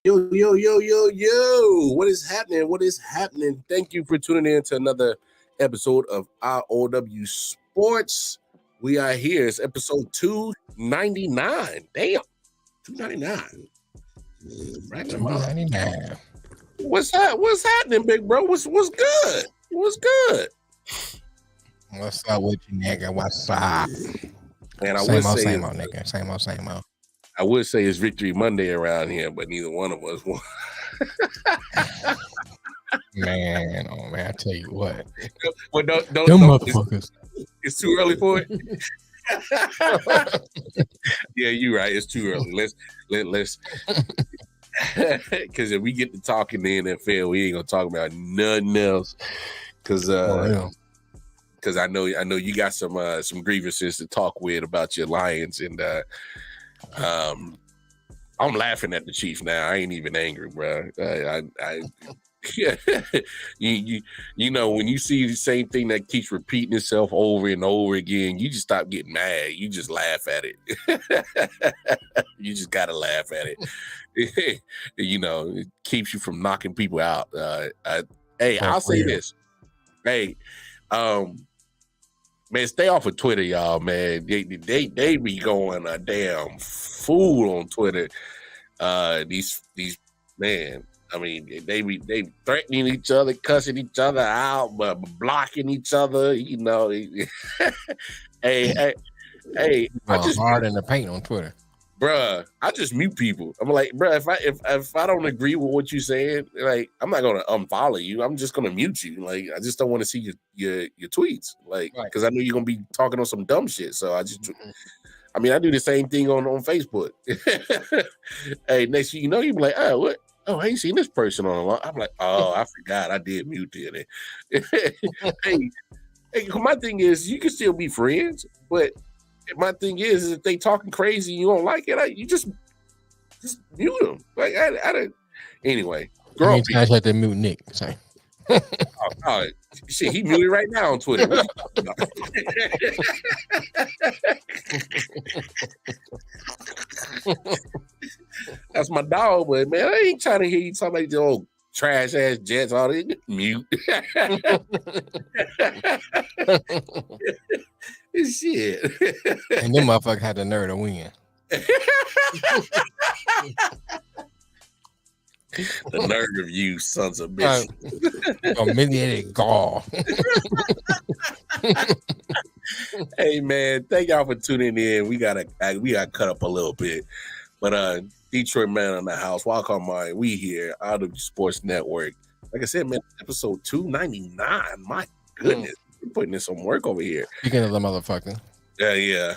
Yo, yo, yo, yo, yo. What is happening? What is happening? Thank you for tuning in to another episode of I.O.W. Sports. We are here. It's episode 299. Damn. 299. Right. 299. What's happening, big bro? What's good? What's good? What's up with you, nigga? What's up? Man, Same old, nigga. Same old. I would say it's Victory Monday around here, but neither one of us won. Man, oh man, I tell you what. Well, don't, Them motherfuckers. It's too early for it. Yeah, you're right. It's too early. Let's because if we get to talking the NFL, we ain't gonna talk about nothing else. Because I know you got some grievances to talk with about your Lions, and I'm laughing at the Chiefs now. I ain't even angry, bro. You know, when you see the same thing that keeps repeating itself over and over again, you just stop getting mad. You just laugh at it. You just gotta laugh at it. You know, it keeps you from knocking people out. I'll say this. Hey, man, stay off of Twitter, y'all, man. They be going a damn fool on Twitter. These man, I mean, they threatening each other, cussing each other out, but blocking each other. You know, hey, I just hard in the paint on Twitter. Bruh, I just mute people. I'm like, bruh, if I don't agree with what you're saying, like, I'm not gonna unfollow you. I'm just gonna mute you. Like, I just don't want to see your tweets, like, because I know you're gonna be talking on some dumb shit. So I do the same thing on Facebook. Hey, next thing you know, you be like, oh, what? Oh, I ain't seen this person on a lot. I'm like, oh, I forgot I did mute it. Hey, my thing is, you can still be friends, but my thing is if they talking crazy and you don't like it, you just mute them. Like I don't. Anyway, How many times had to mute Nick? Sorry. Oh, shit, he muted right now on Twitter. That's my dog, but man, I ain't trying to hear you talking about your old trash ass Jets. All this mute. Shit. And them motherfuckers had the nerve to win. The nerve of you, sons of bitches. Humiliated gall. Hey man, thank y'all for tuning in. We gotta cut up a little bit, but Detroit Man on the house. Welcome, mine. We here, I.O.W. Sports Network. Like I said, man, episode 299. My goodness, we're putting in some work over here. Speaking of the motherfucker. Yeah.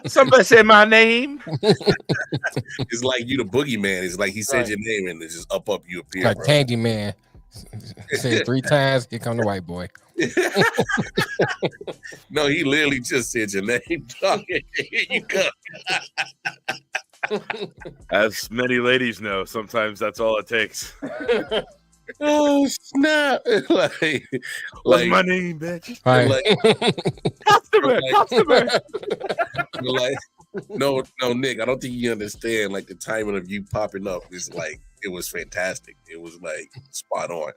Somebody said my name. It's like you the boogeyman. It's like he said your name and it's just up you appear. Like Candyman. Say it 3 times, here come the white boy. No, he literally just said your name. Here you go. As many ladies know, sometimes that's all it takes. Oh snap! What's my name, bitch? Right. Customer. Like, no, Nick. I don't think you understand. Like the timing of you popping up is like it was fantastic. It was like spot on.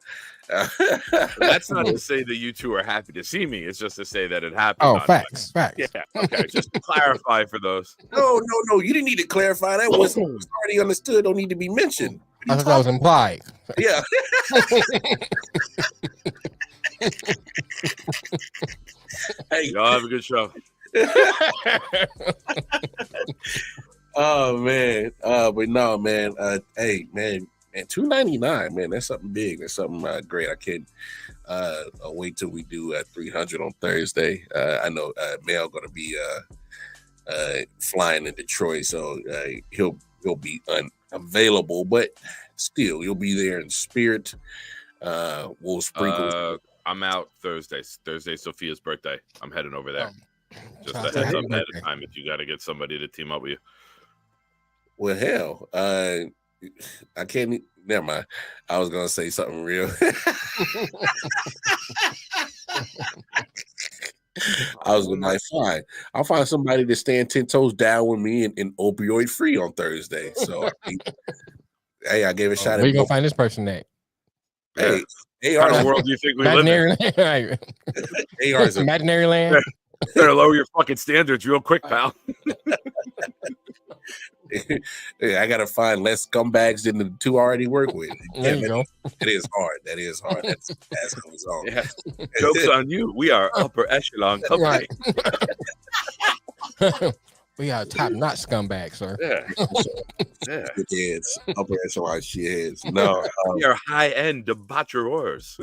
That's not to say that you two are happy to see me. It's just to say that it happened. Oh, facts. Yeah. Okay. Just to clarify for those. No. You didn't need to clarify. That was already understood. Don't need to be mentioned. I thought that was implied. Yeah. Hey, y'all have a good show. Oh man, but no, man. Hey, man, 299, man. That's something big. That's something great. I can't wait till we do 300 on Thursday. I know Mel gonna be flying in Detroit, so he'll be unavailable, but still he'll be there in spirit. We'll sprinkle. I'm out Thursday. Thursday, Sophia's birthday. I'm heading over there. Just a heads up ahead of time if you got to get somebody to team up with you. Well, hell, I can't. Never mind. I was gonna say something real. I was like, fine. I'll find somebody to stand 10 toes down with me and opioid free on Thursday. So, hey, I gave a shot. Where you gonna find this person at? Hey, what kind of world do you think we live in? AR is imaginary land. Better lower your fucking standards real quick, pal. Yeah, I gotta find less scumbags than the two I already work with. There you go. It is hard. That is hard. That's goes on. Yeah. Joke's on you. We are upper echelon company. Right. We are top-notch scumbags, sir. Yeah. Heads, upper echelon shitheads. No, we are high-end debauchereurs.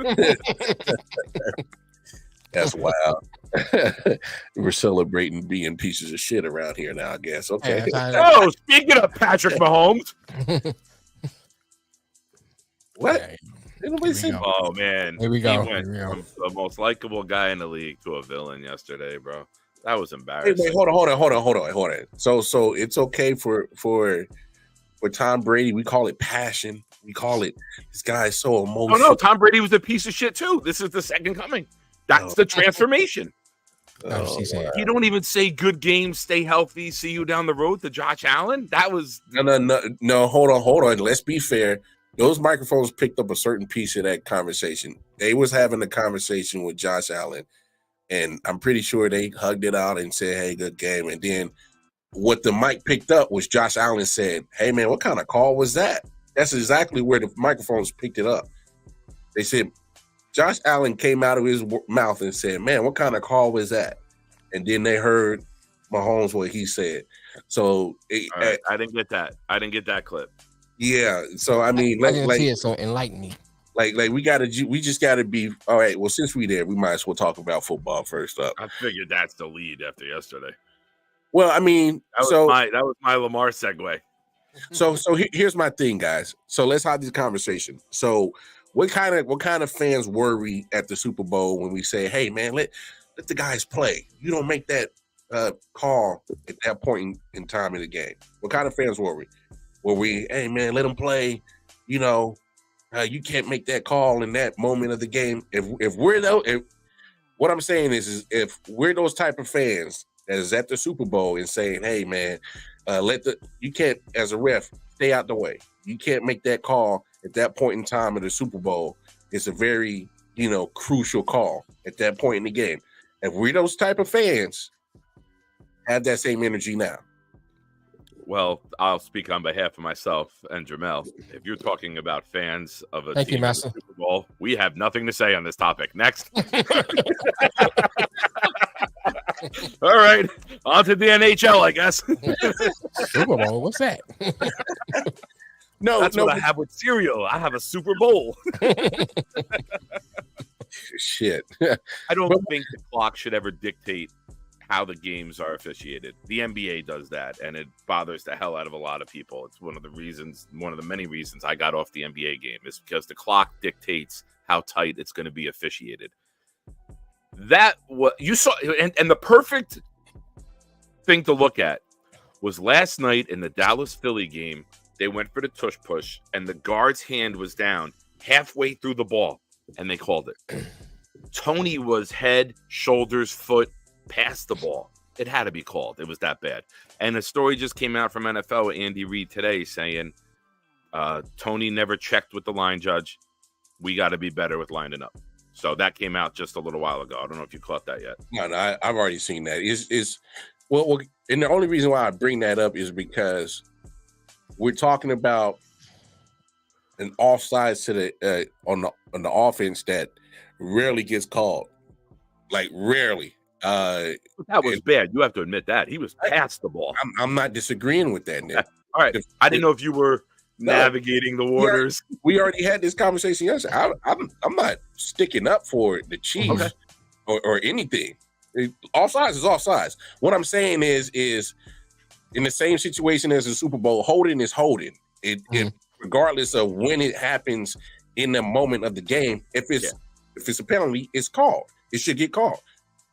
That's wild. We're celebrating being pieces of shit around here now, I guess. Okay. Oh, speaking of Patrick Mahomes. What? Oh, man. Here we go. He went from the most likable guy in the league to a villain yesterday, bro. That was embarrassing. Hey, wait, hold on. So it's okay for Tom Brady. We call it passion. We call it this guy is so emotional. Oh no, Tom Brady was a piece of shit too. This is the second coming. That's the transformation. You don't even say good game, stay healthy, see you down the road to Josh Allen. That was no. Hold on. Let's be fair. Those microphones picked up a certain piece of that conversation. They was having a conversation with Josh Allen. And I'm pretty sure they hugged it out and said, hey, good game. And then what the mic picked up was Josh Allen said, hey, man, what kind of call was that? That's exactly where the microphones picked it up. They said, Josh Allen came out of his mouth and said, man, what kind of call was that? And then they heard Mahomes what he said. So right. I didn't get that. I didn't get that clip. Yeah. So, I mean, I didn't see it, so enlighten me. Like we just gotta be all right. Well, since we there, we might as well talk about football first up. I figured that's the lead after yesterday. Well, I mean, that was my Lamar segue. So here's my thing, guys. So let's have this conversation. So what kind of fans worry at the Super Bowl when we say, hey man, let the guys play? You don't make that call at that point in time in the game. What kind of fans worry? Were we, hey man, let them play, you know? You can't make that call in that moment of the game. If what I'm saying is if we're those type of fans that is at the Super Bowl and saying, "Hey, man, you can't as a ref stay out the way. You can't make that call at that point in time of the Super Bowl. It's a very crucial call at that point in the game." If we're those type of fans, have that same energy now. Well, I'll speak on behalf of myself and Jamel. If you're talking about fans of a team in the Super Bowl, we have nothing to say on this topic. Next. All right. On to the NHL, I guess. Super Bowl? What's that? That's what I have with cereal. I have a Super Bowl. Shit. I don't think the clock should ever dictate how the games are officiated. The NBA does that, and it bothers the hell out of a lot of people. It's one of the many reasons I got off the NBA game is because the clock dictates how tight it's going to be officiated. That what you saw, and the perfect thing to look at was last night in the Dallas Philly game. They went for the tush push, and the guard's hand was down halfway through the ball, and they called it. Tony was head, shoulders, foot past the ball. It had to be called. It was that bad. And a story just came out from NFL with Andy Reid today saying Tony never checked with the line judge. We got to be better with lining up. So that came out just a little while ago. I don't know if you caught that yet. No, I've already seen that. Well, and the only reason why I bring that up is because we're talking about an offsides to the on the offense that rarely gets called. Like rarely. That was bad. You have to admit that. He was past the ball. I'm not disagreeing with that, Nick. All right. I didn't know if you were navigating the waters. We already had this conversation yesterday. I'm not sticking up for the Chiefs or anything. Offsides is offsides. What I'm saying is in the same situation as the Super Bowl, holding is holding. It regardless of when it happens in the moment of the game. If it's a penalty, it's called. It should get called.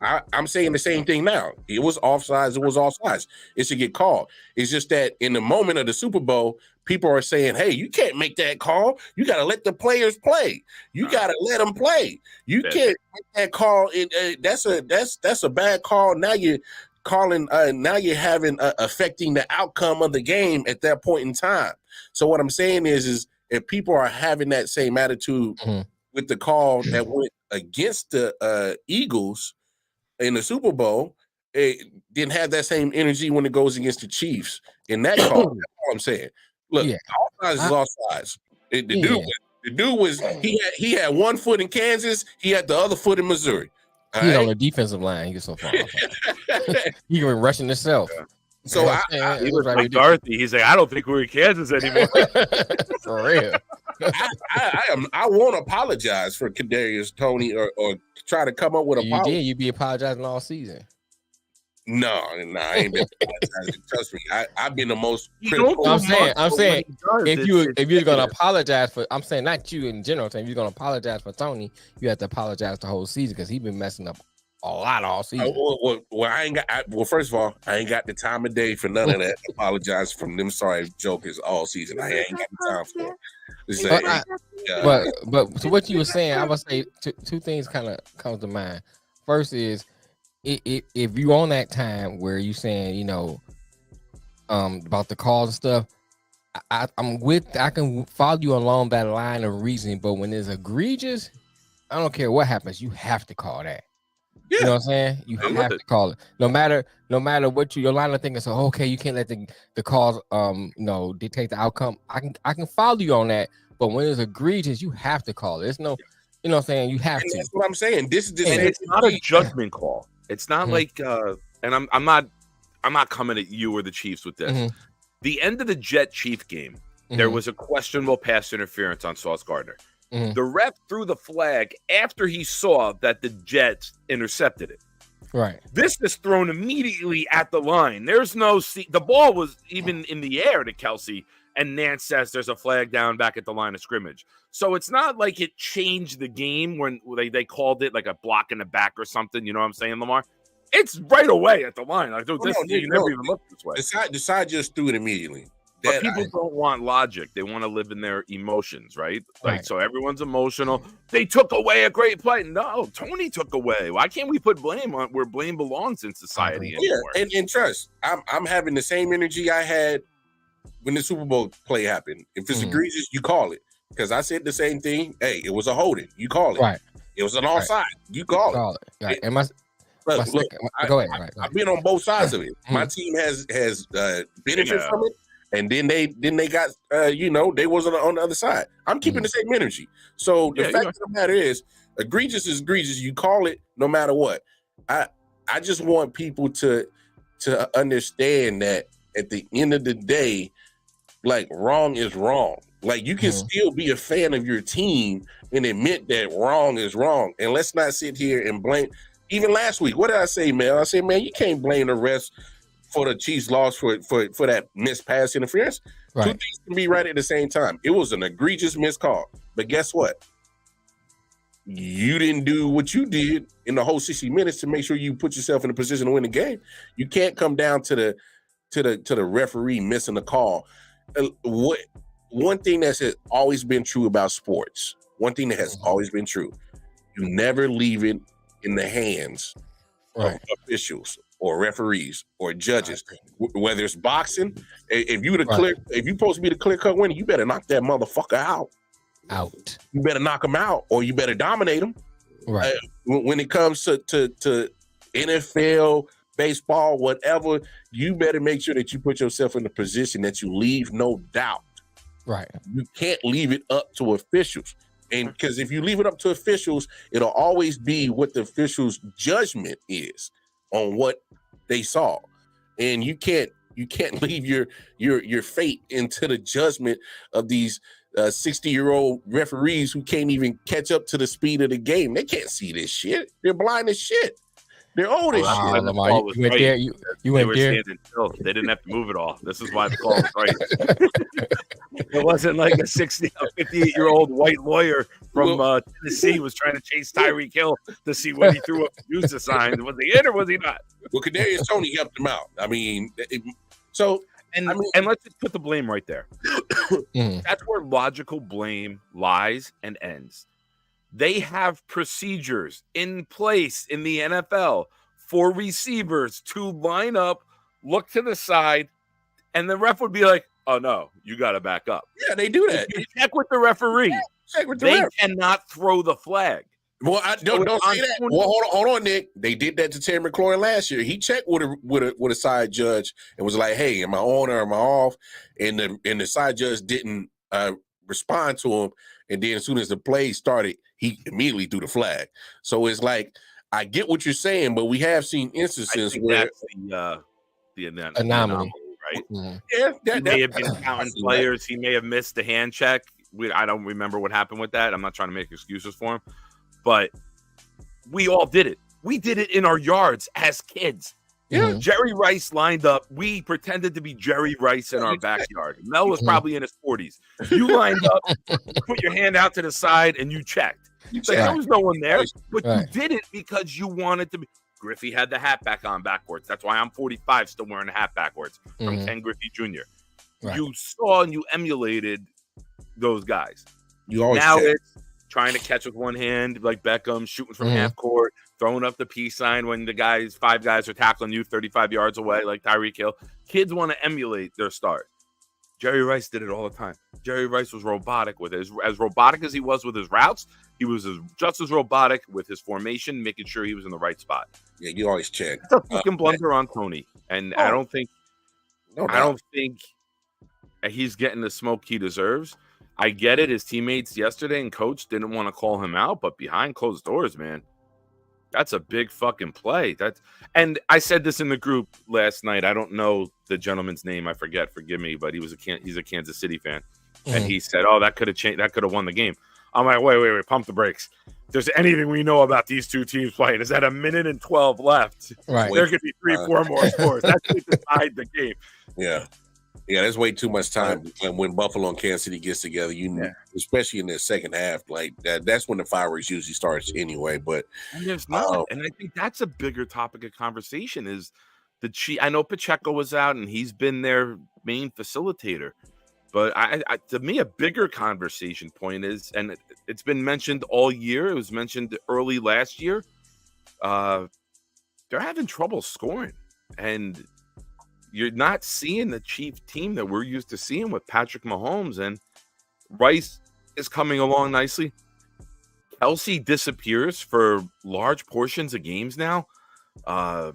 I'm saying the same thing now. It was offsides. It was offsides. It should get called. It's just that in the moment of the Super Bowl, people are saying, "Hey, you can't make that call. You got to let the players play. You got to let them play. You can't make that call. That's a bad call. Now you're calling. Now you're having affecting the outcome of the game at that point in time. So what I'm saying is if people are having that same attitude with the call that went against the Eagles in the Super Bowl, it didn't have that same energy when it goes against the Chiefs in that call. That's all I'm saying. Look, offsides is offsides. The dude was he had one foot in Kansas, he had the other foot in Missouri. He's on the defensive line. He gets so far off. He can rushing himself. So he was like Dorothy. He's like, I don't think we're in Kansas anymore. For real. I won't apologize for Kadarius Toney or try to come up with a apology. You be apologizing all season. No, I ain't been apologizing. Trust me, I've been the most critical. I'm saying if you're gonna apologize for, I'm saying not you in general. I'm saying if you're gonna apologize for Toney, you have to apologize the whole season because he's been messing up a lot all season. Well, first of all, I ain't got the time of day for none of that. Apologize from them sorry jokers all season. I ain't got the time for it. But so what you were saying, I would say two things kind of comes to mind. First is if you on that time where you saying about the calls and stuff, I can follow you along that line of reasoning. But when it's egregious, I don't care what happens, you have to call that. Yeah. You know what I'm saying? You have to call it. No matter what your line of thinking. So okay, you can't let the calls dictate the outcome. I can follow you on that, but when it's egregious, you have to call it. There's no, you know what I'm saying? You have to. That's what I'm saying. This is just it's not a judgment call. It's not like and I'm not coming at you or the Chiefs with this. The end of the Jet-Chief game, there was a questionable pass interference on Sauce Gardner. The ref threw the flag after he saw that the Jets intercepted it. Right. This is thrown immediately at the line. There's no the ball was even in the air to Kelsey, and Nance says there's a flag down back at the line of scrimmage. So it's not like it changed the game when they called it like a block in the back or something. You know what I'm saying, Lamar? It's right away at the line. Like, you never even looked this way. The side just threw it immediately. But people don't want logic. They want to live in their emotions, right? Like, so everyone's emotional. They took away a great play. No, Toney took away. Why can't we put blame on where blame belongs in society anymore? Yeah, and trust, I'm having the same energy I had when the Super Bowl play happened. If it's egregious, you call it. Because I said the same thing. Hey, it was a holding. You call it. Right. It was an offside. You call it. Right. And go ahead. I've been on both sides of it. My team has benefited from it. And then they got they wasn't on the other side. I'm keeping the same energy. So the fact of the matter is, egregious is egregious. You call it no matter what. I just want people to understand that at the end of the day, like, wrong is wrong. Like, you can still be a fan of your team and admit that wrong is wrong. And let's not sit here and blame. Even last week, what did I say, man? I said, man, you can't blame the refs for the Chiefs' loss for that missed pass interference. Right. Two things can be right at the same time. It was an egregious missed call. But guess what? You didn't do what you did in the whole 60 minutes to make sure you put yourself in a position to win the game. You can't come down to the referee missing the call. One thing that has always been true about sports, one thing that has always been true, you never leave it in the hands of officials or referees or judges. Whether it's boxing, if you're supposed to be the clear-cut winner, you better knock that motherfucker out. You better knock him out, or you better dominate him. Right. When it comes to NFL, baseball, whatever, you better make sure that you put yourself in a position that you leave no doubt. Right. You can't leave it up to officials. And because if you leave it up to officials, it'll always be what the officials' judgment is on what they saw. And you can't leave your fate into the judgment of these 60-year-old referees who can't even catch up to the speed of the game. They can't see this shit. They're blind as shit. They're old as shit. Lamar, you went there. You went there. They didn't have to move it all. This is why the call was right. It wasn't like a 58-year-old white lawyer from Tennessee was trying to chase Tyreek Hill to see what he threw up the user sign. Was he in or was he not? Well, Kadarius Toney helped him out. I mean, and let's just put the blame right there. That's where logical blame lies and ends. They have procedures in place in the NFL for receivers to line up, look to the side, and the ref would be like, "Oh no, you got to back up." Yeah, they do that. You check with the referee. Check with the they ref. Cannot throw the flag. Well, don't say that. Well, hold on, Nick. They did that to Terry McLaurin last year. He checked with a side judge and was like, "Hey, am I on or am I off?" And the side judge didn't respond to him. And then as soon as the play started, he immediately threw the flag. So it's like, I get what you're saying, but we have seen instances where that's the anomaly, right? Yeah, he may have been counting players. He may have missed the hand check. I don't remember what happened with that. I'm not trying to make excuses for him, but we all did it. We did it in our yards as kids. Yeah, Jerry Rice lined up. We pretended to be Jerry Rice in our backyard. Mel was probably in his 40s. You lined up, put your hand out to the side, and you checked. There was no one there, but you did it because you wanted to be. Griffey had the hat back on backwards. That's why I'm 45 still wearing the hat backwards from Ken Griffey Jr. Right. You saw and you emulated those guys. It's trying to catch with one hand, like Beckham, shooting from half court, throwing up the peace sign when the 5 guys are tackling you 35 yards away, like Tyreek Hill. Kids want to emulate their stars. Jerry Rice did it all the time. Jerry Rice was robotic with it. As robotic as he was with his routes, he was just as robotic with his formation, making sure he was in the right spot. Yeah, you always check. That's a fucking blunder on Tony, and I don't think he's getting the smoke he deserves. I get it. His teammates yesterday and coach didn't want to call him out, but behind closed doors, man, that's a big fucking play. And I said this in the group last night. I don't know the gentleman's name. I forget. Forgive me, but he's a Kansas City fan, and he said, "Oh, that could have changed. That could have won the game." I'm like, wait, pump the brakes. If there's anything we know about these two teams playing, is that a minute and 12 left. Right. There could be 3-4 more scores. That's to decide the game. Yeah. Yeah, there's way too much time when Buffalo and Kansas City gets together. Especially in the second half, like that's when the fireworks usually starts anyway. But there's not, and I think that's a bigger topic of conversation. Is the I know Pacheco was out and he's been their main facilitator, but I to me a bigger conversation point is, and it's been mentioned all year. It was mentioned early last year. They're having trouble scoring, and you're not seeing the Chief team that we're used to seeing with Patrick Mahomes, and Rice is coming along nicely. Kelsey disappears for large portions of games now. I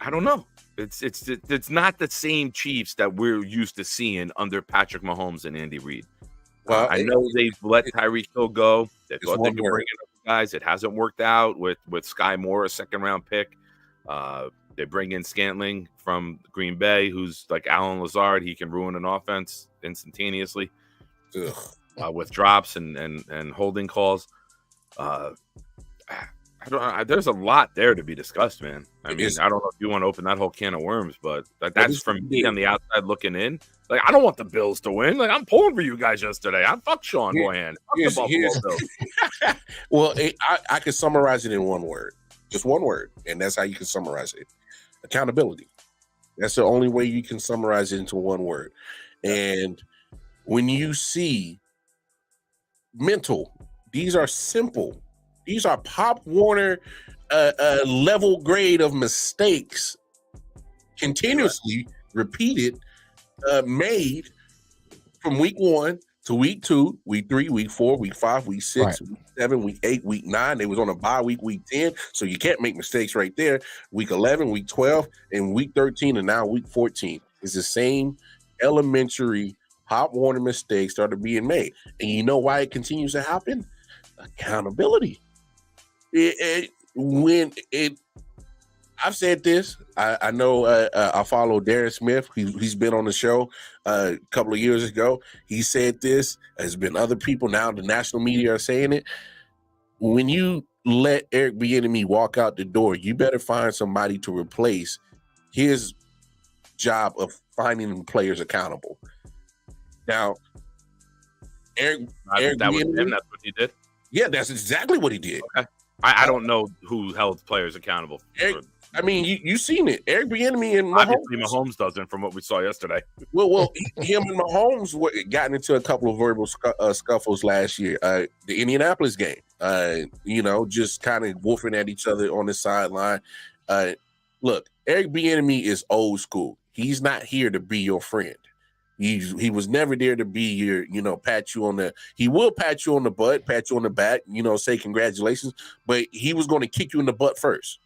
don't know. It's not the same Chiefs that we're used to seeing under Patrick Mahomes and Andy Reid. Well, I know they've let Tyreek Hill go. They thought they could bring in other guys. It hasn't worked out with Sky Moore, a second-round pick. They bring in Scantling from Green Bay, who's like Alan Lazard. He can ruin an offense instantaneously with drops and holding calls. There's a lot there to be discussed, man. I mean, I don't know if you want to open that whole can of worms, but that's from me on the outside looking in. Like, I don't want the Bills to win. Like, I'm pulling for you guys yesterday. Fuck Sean Boyan. Fuck the Buffalo Bills. Well, I could summarize it in one word. Just one word, and that's how you can summarize it. Accountability. That's the only way you can summarize it into one word. And when you see mental, these are simple. These are Pop Warner level grade of mistakes continuously repeated, made from week 1 to week 2, week 3, week 4, week 5, week 6, week 7, week 8, week 9. They was on a bye week 10, so you can't make mistakes right there. Week 11, week 12, and week 13, and now week 14. It's the same elementary Pop Warner mistakes started being made. And you know why it continues to happen? Accountability. I've said this. I know I follow Darren Smith. He's been on the show a couple of years ago. He said this. There's been other people now. The national media are saying it. When you let Eric Bieniemy walk out the door, you better find somebody to replace his job of finding players accountable. Now, Eric that was him. That's what he did. Yeah, that's exactly what he did. Okay. I don't know who held players accountable. I mean, you seen it. Eric Bieniemy and obviously Mahomes doesn't, from what we saw yesterday. Well, him and Mahomes gotten into a couple of verbal scuffles last year. The Indianapolis game, just kind of wolfing at each other on the sideline. Look, Eric Bieniemy is old school. He's not here to be your friend. He was never there to be your, pat you on the. He will pat you on the butt, pat you on the back, say congratulations, but he was going to kick you in the butt first.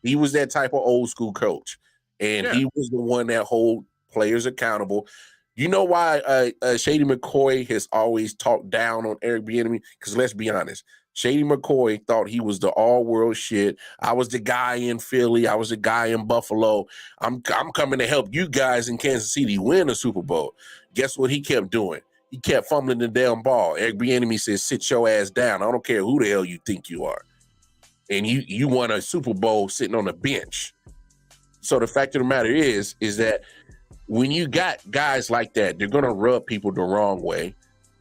He was that type of old school coach, and he was the one that hold players accountable. You know why Shady McCoy has always talked down on Eric Bieniemy? Because let's be honest, Shady McCoy thought he was the all-world shit. I was the guy in Philly. I was the guy in Buffalo. I'm coming to help you guys in Kansas City win a Super Bowl. Guess what he kept doing? He kept fumbling the damn ball. Eric Bieniemy says, sit your ass down. I don't care who the hell you think you are. And you won a Super Bowl sitting on the bench. So the fact of the matter is that when you got guys like that, they're going to rub people the wrong way.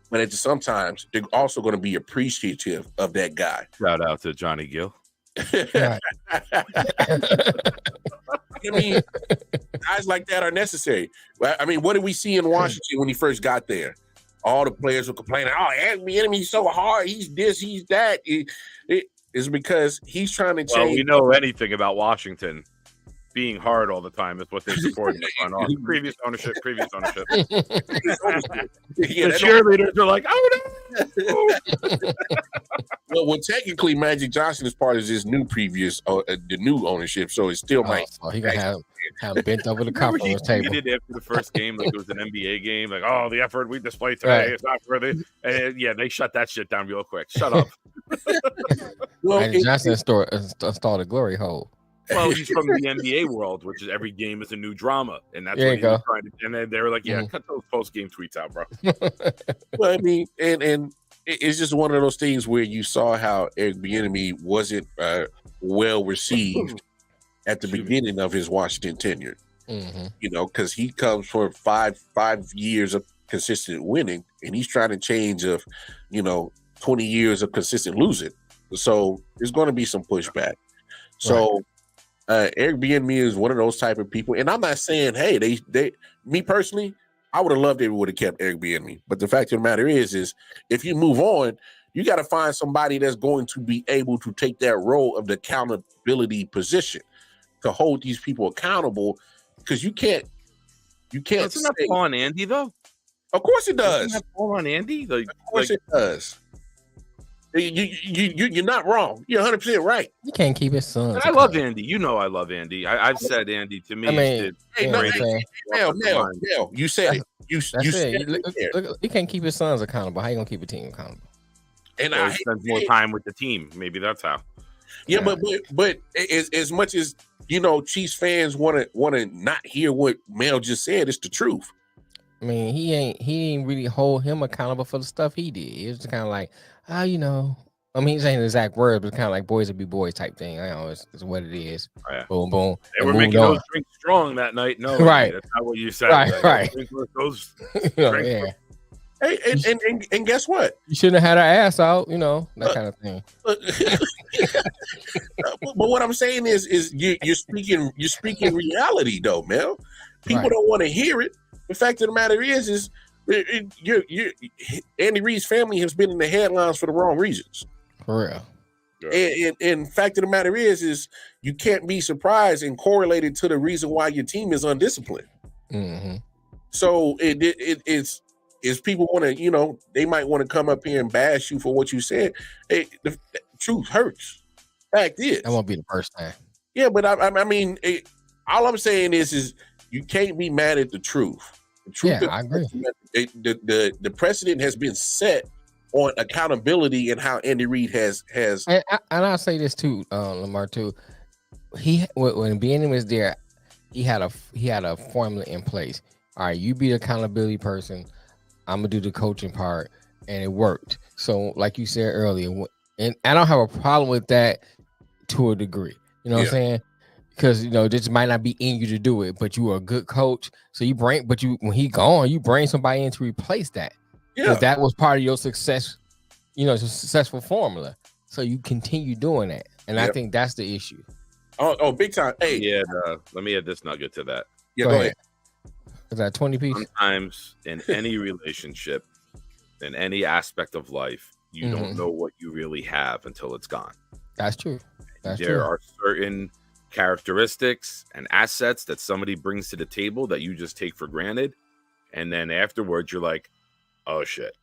But sometimes they're also going to be appreciative of that guy. Shout out to Johnny Gill. I mean, guys like that are necessary. I mean, what did we see in Washington when he first got there? All the players were complaining, Eric Bieniemy's so hard. He's this, he's that. It's because he's trying to change. Well, we know anything about Washington being hard all the time is what they supported on previous ownership. The cheerleaders are like, no. Well, technically, Magic Johnson is part of this new the new ownership, so it's still might. So he gonna have bent over the conference table. He did after the first game, like it was an NBA game, like, the effort we displayed today is not worthy. And they shut that shit down real quick. Shut up. Magic Johnson installed a glory hole. Well, he's from the NBA world, which is every game is a new drama, and that's what he was trying to. And then they were like, cut those post-game tweets out, bro. Well, I mean, and it's just one of those things where you saw how Eric Bieniemy wasn't well received at the beginning of his Washington tenure. Because he comes from five years of consistent winning, and he's trying to change 20 years of consistent losing. So there's going to be some pushback. So Eric Bieniemy is one of those type of people, and I'm not saying, hey, me personally, I would have loved if we would have kept Eric Bieniemy. But the fact of the matter is if you move on, you got to find somebody that's going to be able to take that role of the accountability position to hold these people accountable, because you can't. Doesn't that fall on Andy though? Of course it does. Doesn't that fall on Andy? Of course it does. You're not wrong. You're 100% right. You can't keep his son. I love Andy. I love Andy. I've said Andy to me. I mean, Mel, you said it. You said it. Look, he can't keep his sons accountable. How you gonna keep a team accountable? And I spend more time with the team. Maybe that's how. Yeah, but as much as Chiefs fans want to not hear what Mel just said, it's the truth. I mean, he didn't really hold him accountable for the stuff he did. It was kind of like, I mean, he's saying the exact words, but kind of like boys will be boys type thing. It's what it is. Oh, yeah. Boom, boom. They were making those drinks strong that night. No, right. That's not what you said. Right. Those yeah. Hey, and guess what? You shouldn't have had her ass out, that kind of thing. But what I'm saying is you're speaking reality though, Mel. People don't want to hear it. The fact of the matter is Andy Reid's family has been in the headlines for the wrong reasons. For real. Yeah. And fact of the matter is you can't be surprised and correlated to the reason why your team is undisciplined. Mm-hmm. So it's people want to, they might want to come up here and bash you for what you said. Hey, the truth hurts. Fact is, that won't be the first time. Yeah, but I mean, all I'm saying is you can't be mad at the truth. I agree. The precedent has been set on accountability and how Andy Reid has. And I'll say this too, Lamar too. When Bieniemy was there, he had a formula in place. All right, you be the accountability person. I'm gonna do the coaching part, and it worked. So, like you said earlier, and I don't have a problem with that to a degree. You know what I'm saying? Because this might not be in you to do it, but you are a good coach. So when he gone, you bring somebody in to replace that. Yeah, that was part of your success. Successful formula. So you continue doing that, and I think that's the issue. Oh, big time. Hey, yeah. Let me add this nugget to that. Yeah, go ahead. Is that 20 piece? Sometimes in any relationship, in any aspect of life, you don't know what you really have until it's gone. That's true. There are certain characteristics and assets that somebody brings to the table that you just take for granted, and then afterwards you're like, oh shit.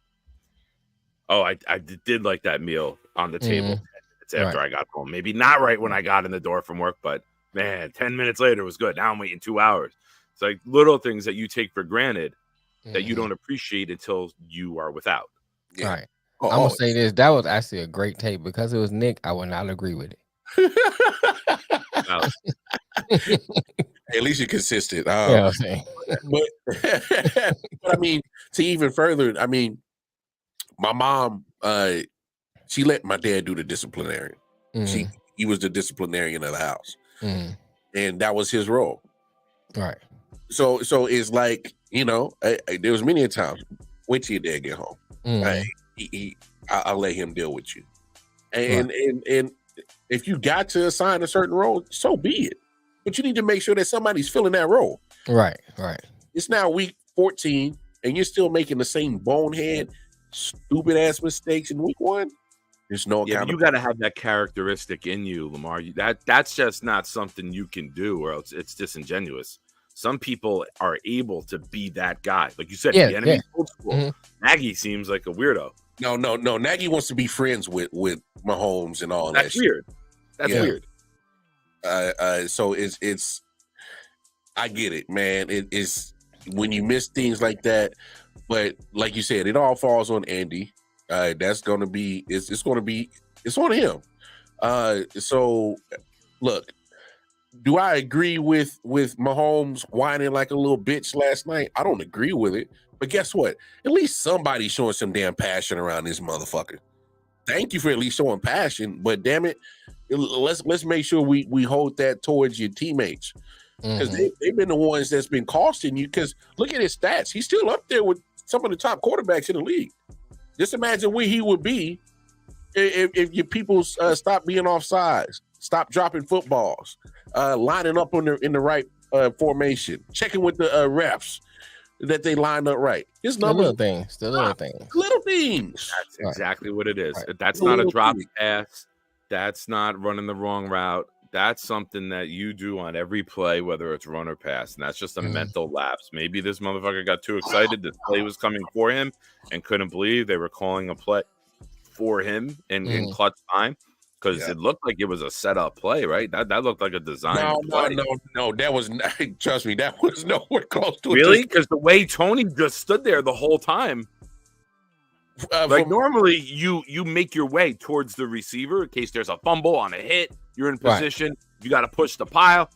Oh, I did like that meal on the table 10 minutes after I got home. Maybe not right when I got in the door from work, but man, 10 minutes later was good. Now I'm waiting 2 hours. It's like little things that you take for granted that you don't appreciate until you are without. Yeah. Right. I'm gonna say this. That was actually a great take. Because it was Nick, I would not agree with it. At least you're consistent. But I mean, to even further, I mean, my mom, she let my dad do the disciplinarian. He was the disciplinarian of the house, and that was his role. Right. So it's like, there was many a times, wait till your dad get home. I'll let him deal with you. And if you got to assign a certain role, so be it. But you need to make sure that somebody's filling that role. Right. It's now week 14, and you're still making the same bonehead, stupid ass mistakes in week 1. There's no accountability. You got to have that characteristic in you, Lamar. That's just not something you can do, or else it's disingenuous. Some people are able to be that guy. Like you said, the enemy old school. Nagy seems like a weirdo. No. Nagy wants to be friends with Mahomes and all that. That's weird. That's weird. So it's I get it, man. It is when you miss things like that, but like you said, it all falls on Andy. That's gonna be it's on him. So look, do I agree with Mahomes whining like a little bitch last night? I don't agree with it, but guess what? At least somebody's showing some damn passion around this motherfucker. Thank you for at least showing passion, but damn it, let's make sure we hold that towards your teammates, because they've been the ones that's been costing you. Because look at his stats; he's still up there with some of the top quarterbacks in the league. Just imagine where he would be if your people stop being offsides, stop dropping footballs, lining up in the right formation, checking with the refs that they lined up right. His numbers, little things. That's exactly what it is. Right. That's not a drop pass. That's not running the wrong route. That's something that you do on every play, whether it's run or pass. And that's just a mental lapse. Maybe this motherfucker got too excited. This play was coming for him and couldn't believe they were calling a play for him in clutch time. Because it looked like it was a set-up play, right? That looked like a design play. No. That was not, trust me, that was nowhere close to it. Really? Because the way Tony just stood there the whole time, normally you make your way towards the receiver in case there's a fumble on a hit. You're in position. Right. You got to push the pile.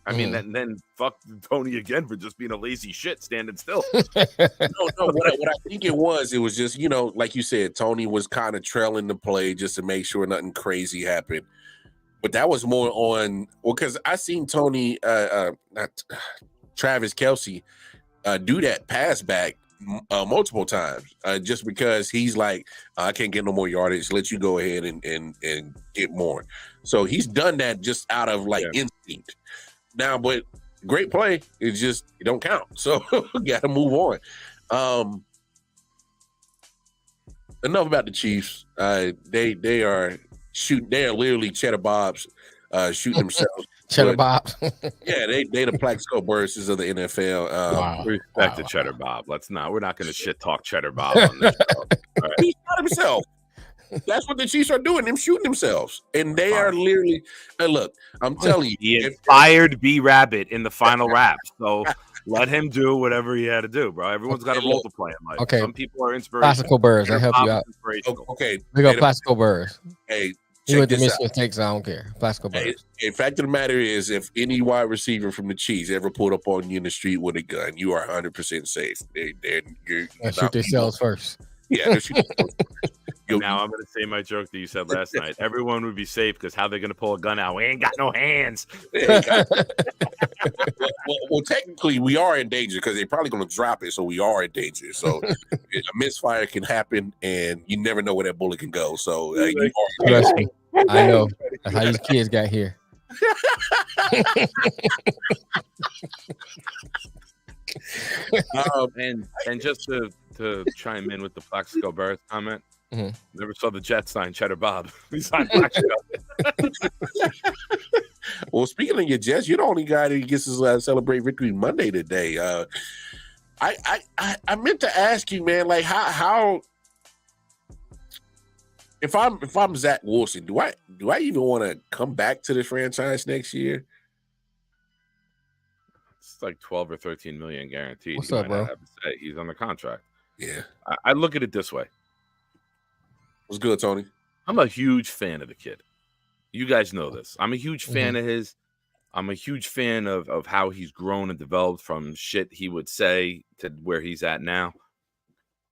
I mean, then fuck Tony again for just being a lazy shit standing still. What I think it was just, like you said, Tony was kind of trailing the play just to make sure nothing crazy happened. But that was more on, because I seen Tony, Travis Kelce, do that pass back multiple times, just because he's like, I can't get no more yardage. Let you go ahead and get more. So he's done that just out of instinct. Now, but great play. It's just it don't count. So got to move on. Enough about the Chiefs. They are shooting. They are literally cheddar bobs, shooting themselves. Cheddar bobs. Yeah, they the Plaxico Bursts of the NFL. Wow. Respect to Cheddar Bob. We're not going to shit talk Cheddar Bob on this show. All right. He shot himself. That's what the Chiefs are doing. Them shooting themselves, and they are literally. Look, I'm telling you, he inspired B Rabbit in the final rap. So let him do whatever he had to do, bro. Everyone's got a role to play in life. Okay, some people are inspirational. Plaxico Birds, I help you out. Okay, we got Plaxico Birds. Hey, he went to Michigan State, so I don't care. Plaxico Birds. Hey, fact of the matter is, if any wide receiver from the Chiefs ever pulled up on you in the street with a gun, you are 100% safe. You're shoot themselves first. Yeah, they're shooting themselves first. Now I'm going to say my joke that you said last night. Everyone would be safe because how they're going to pull a gun out? We ain't got no hands. Well, technically, we are in danger because they're probably going to drop it, so we are in danger. So a misfire can happen, and you never know where that bullet can go. So trust me, I know. That's how these kids got here. And just to chime in with the Plaxico Burress comment, never saw the Jets sign Cheddar Bob. He signed Plaxico. Well, speaking of your Jets, you're the only guy that gets to celebrate Victory Monday today. I meant to ask you, man, like how if I'm Zach Wilson, do I even want to come back to the franchise next year? It's like 12 or 13 million guaranteed. What's up, bro? He's on the contract. Yeah. I look at it this way. What's good, Tony? I'm a huge fan of the kid. You guys know this. I'm a huge fan of his. I'm a huge fan of how he's grown and developed from shit he would say to where he's at now.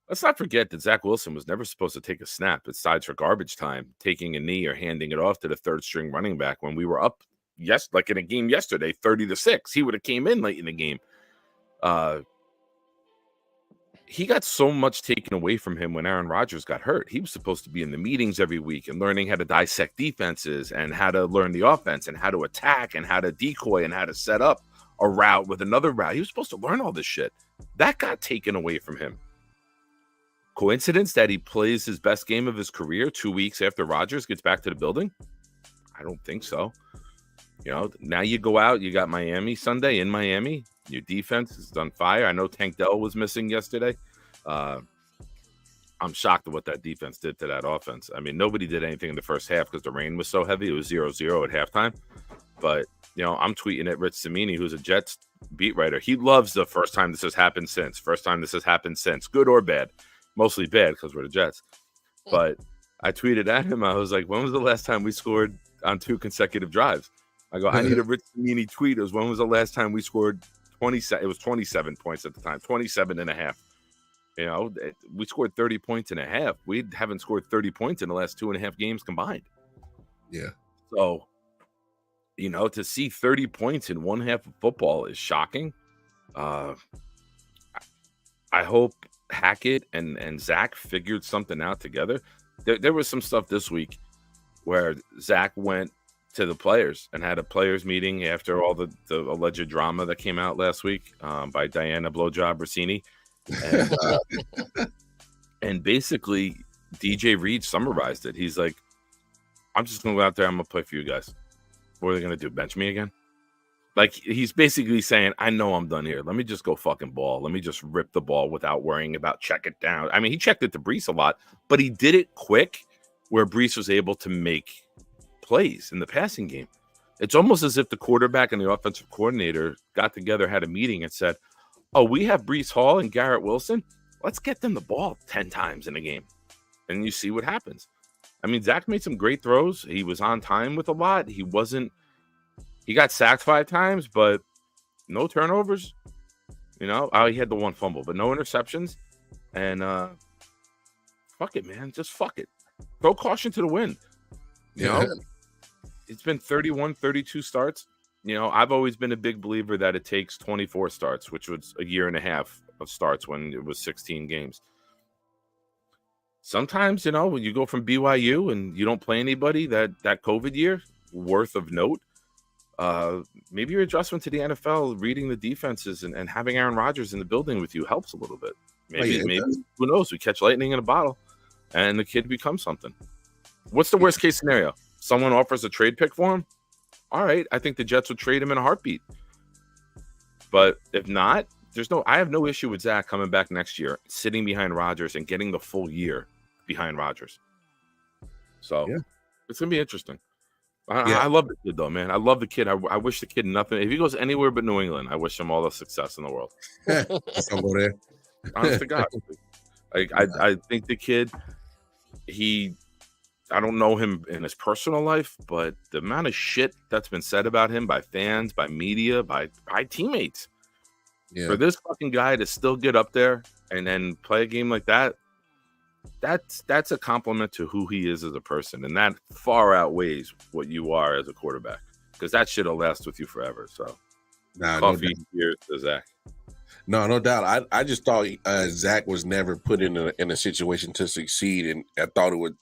Let's not forget that Zach Wilson was never supposed to take a snap besides for garbage time, taking a knee or handing it off to the third string running back when we were up, like in a game yesterday, 30-6. He would have came in late in the game. He got so much taken away from him when Aaron Rodgers got hurt. He was supposed to be in the meetings every week and learning how to dissect defenses and how to learn the offense and how to attack and how to decoy and how to set up a route with another route. He was supposed to learn all this shit. That got taken away from him. Coincidence that he plays his best game of his career 2 weeks after Rodgers gets back to the building? I don't think so. You know, now you go out, you got Miami Sunday in Miami. Your defense is on fire. I know Tank Dell was missing yesterday. I'm shocked at what that defense did to that offense. I mean, nobody did anything in the first half because the rain was so heavy. It was 0-0 at halftime. But, you know, I'm tweeting at Rich Cimini, who's a Jets beat writer. He loves the first time this has happened since. First time this has happened since. Good or bad. Mostly bad because we're the Jets. But I tweeted at him. I was like, when was the last time we scored on 2 consecutive drives? I go, I need a Rich Cimini tweet. It was, when was the last time we scored 27? It was 27 points at the time, 27 and a half. You know, we scored 30 points and a half. We haven't scored 30 points in the last 2.5 games combined. Yeah. So, you know, to see 30 points in one half of football is shocking. I hope Hackett and Zach figured something out together. There was some stuff this week where Zach went to the players and had a players meeting after all the alleged drama that came out last week by Diana Blowjob Rossini. And basically DJ Reed summarized it. He's like, I'm just gonna go out there, I'm gonna play for you guys. What are they gonna do, bench me again? Like, he's basically saying, I know I'm done here, let me just go fucking ball, let me just rip the ball without worrying about check it down. I mean, he checked it to Brees a lot, but he did it quick where Brees was able to make plays in the passing game. It's almost as if the quarterback and the offensive coordinator got together, had a meeting and said, oh, we have Brees Hall and Garrett Wilson. Let's get them the ball 10 times in a game. And you see what happens. I mean, Zach made some great throws. He was on time with a lot. He got sacked 5 times, but no turnovers. You know, he had the 1 fumble, but no interceptions. And fuck it, man. Just fuck it. Throw caution to the wind. You know, it's been 31, 32 starts. You know, I've always been a big believer that it takes 24 starts, which was a year and a half of starts when it was 16 games. Sometimes, you know, when you go from BYU and you don't play anybody that COVID year worth of note, maybe your adjustment to the NFL, reading the defenses and having Aaron Rodgers in the building with you helps a little bit. Maybe who knows? We catch lightning in a bottle and the kid becomes something. What's the worst case scenario? Someone offers a trade pick for him? All right, I think the Jets would trade him in a heartbeat. But if not, I have no issue with Zach coming back next year, sitting behind Rodgers and getting the full year behind Rodgers. So it's gonna be interesting. I love the kid though, man. I love the kid. I wish the kid nothing. If he goes anywhere but New England, I wish him all the success in the world. I'll go there. Honest to God. I think the kid, I don't know him in his personal life, but the amount of shit that's been said about him by fans, by media, by teammates, for this fucking guy to still get up there and then play a game like that, that's a compliment to who he is as a person, and that far outweighs what you are as a quarterback, because that shit'll last with you forever. So, coffee, cheers to Zach. No doubt. I just thought Zach was never put in a situation to succeed, and I thought it would.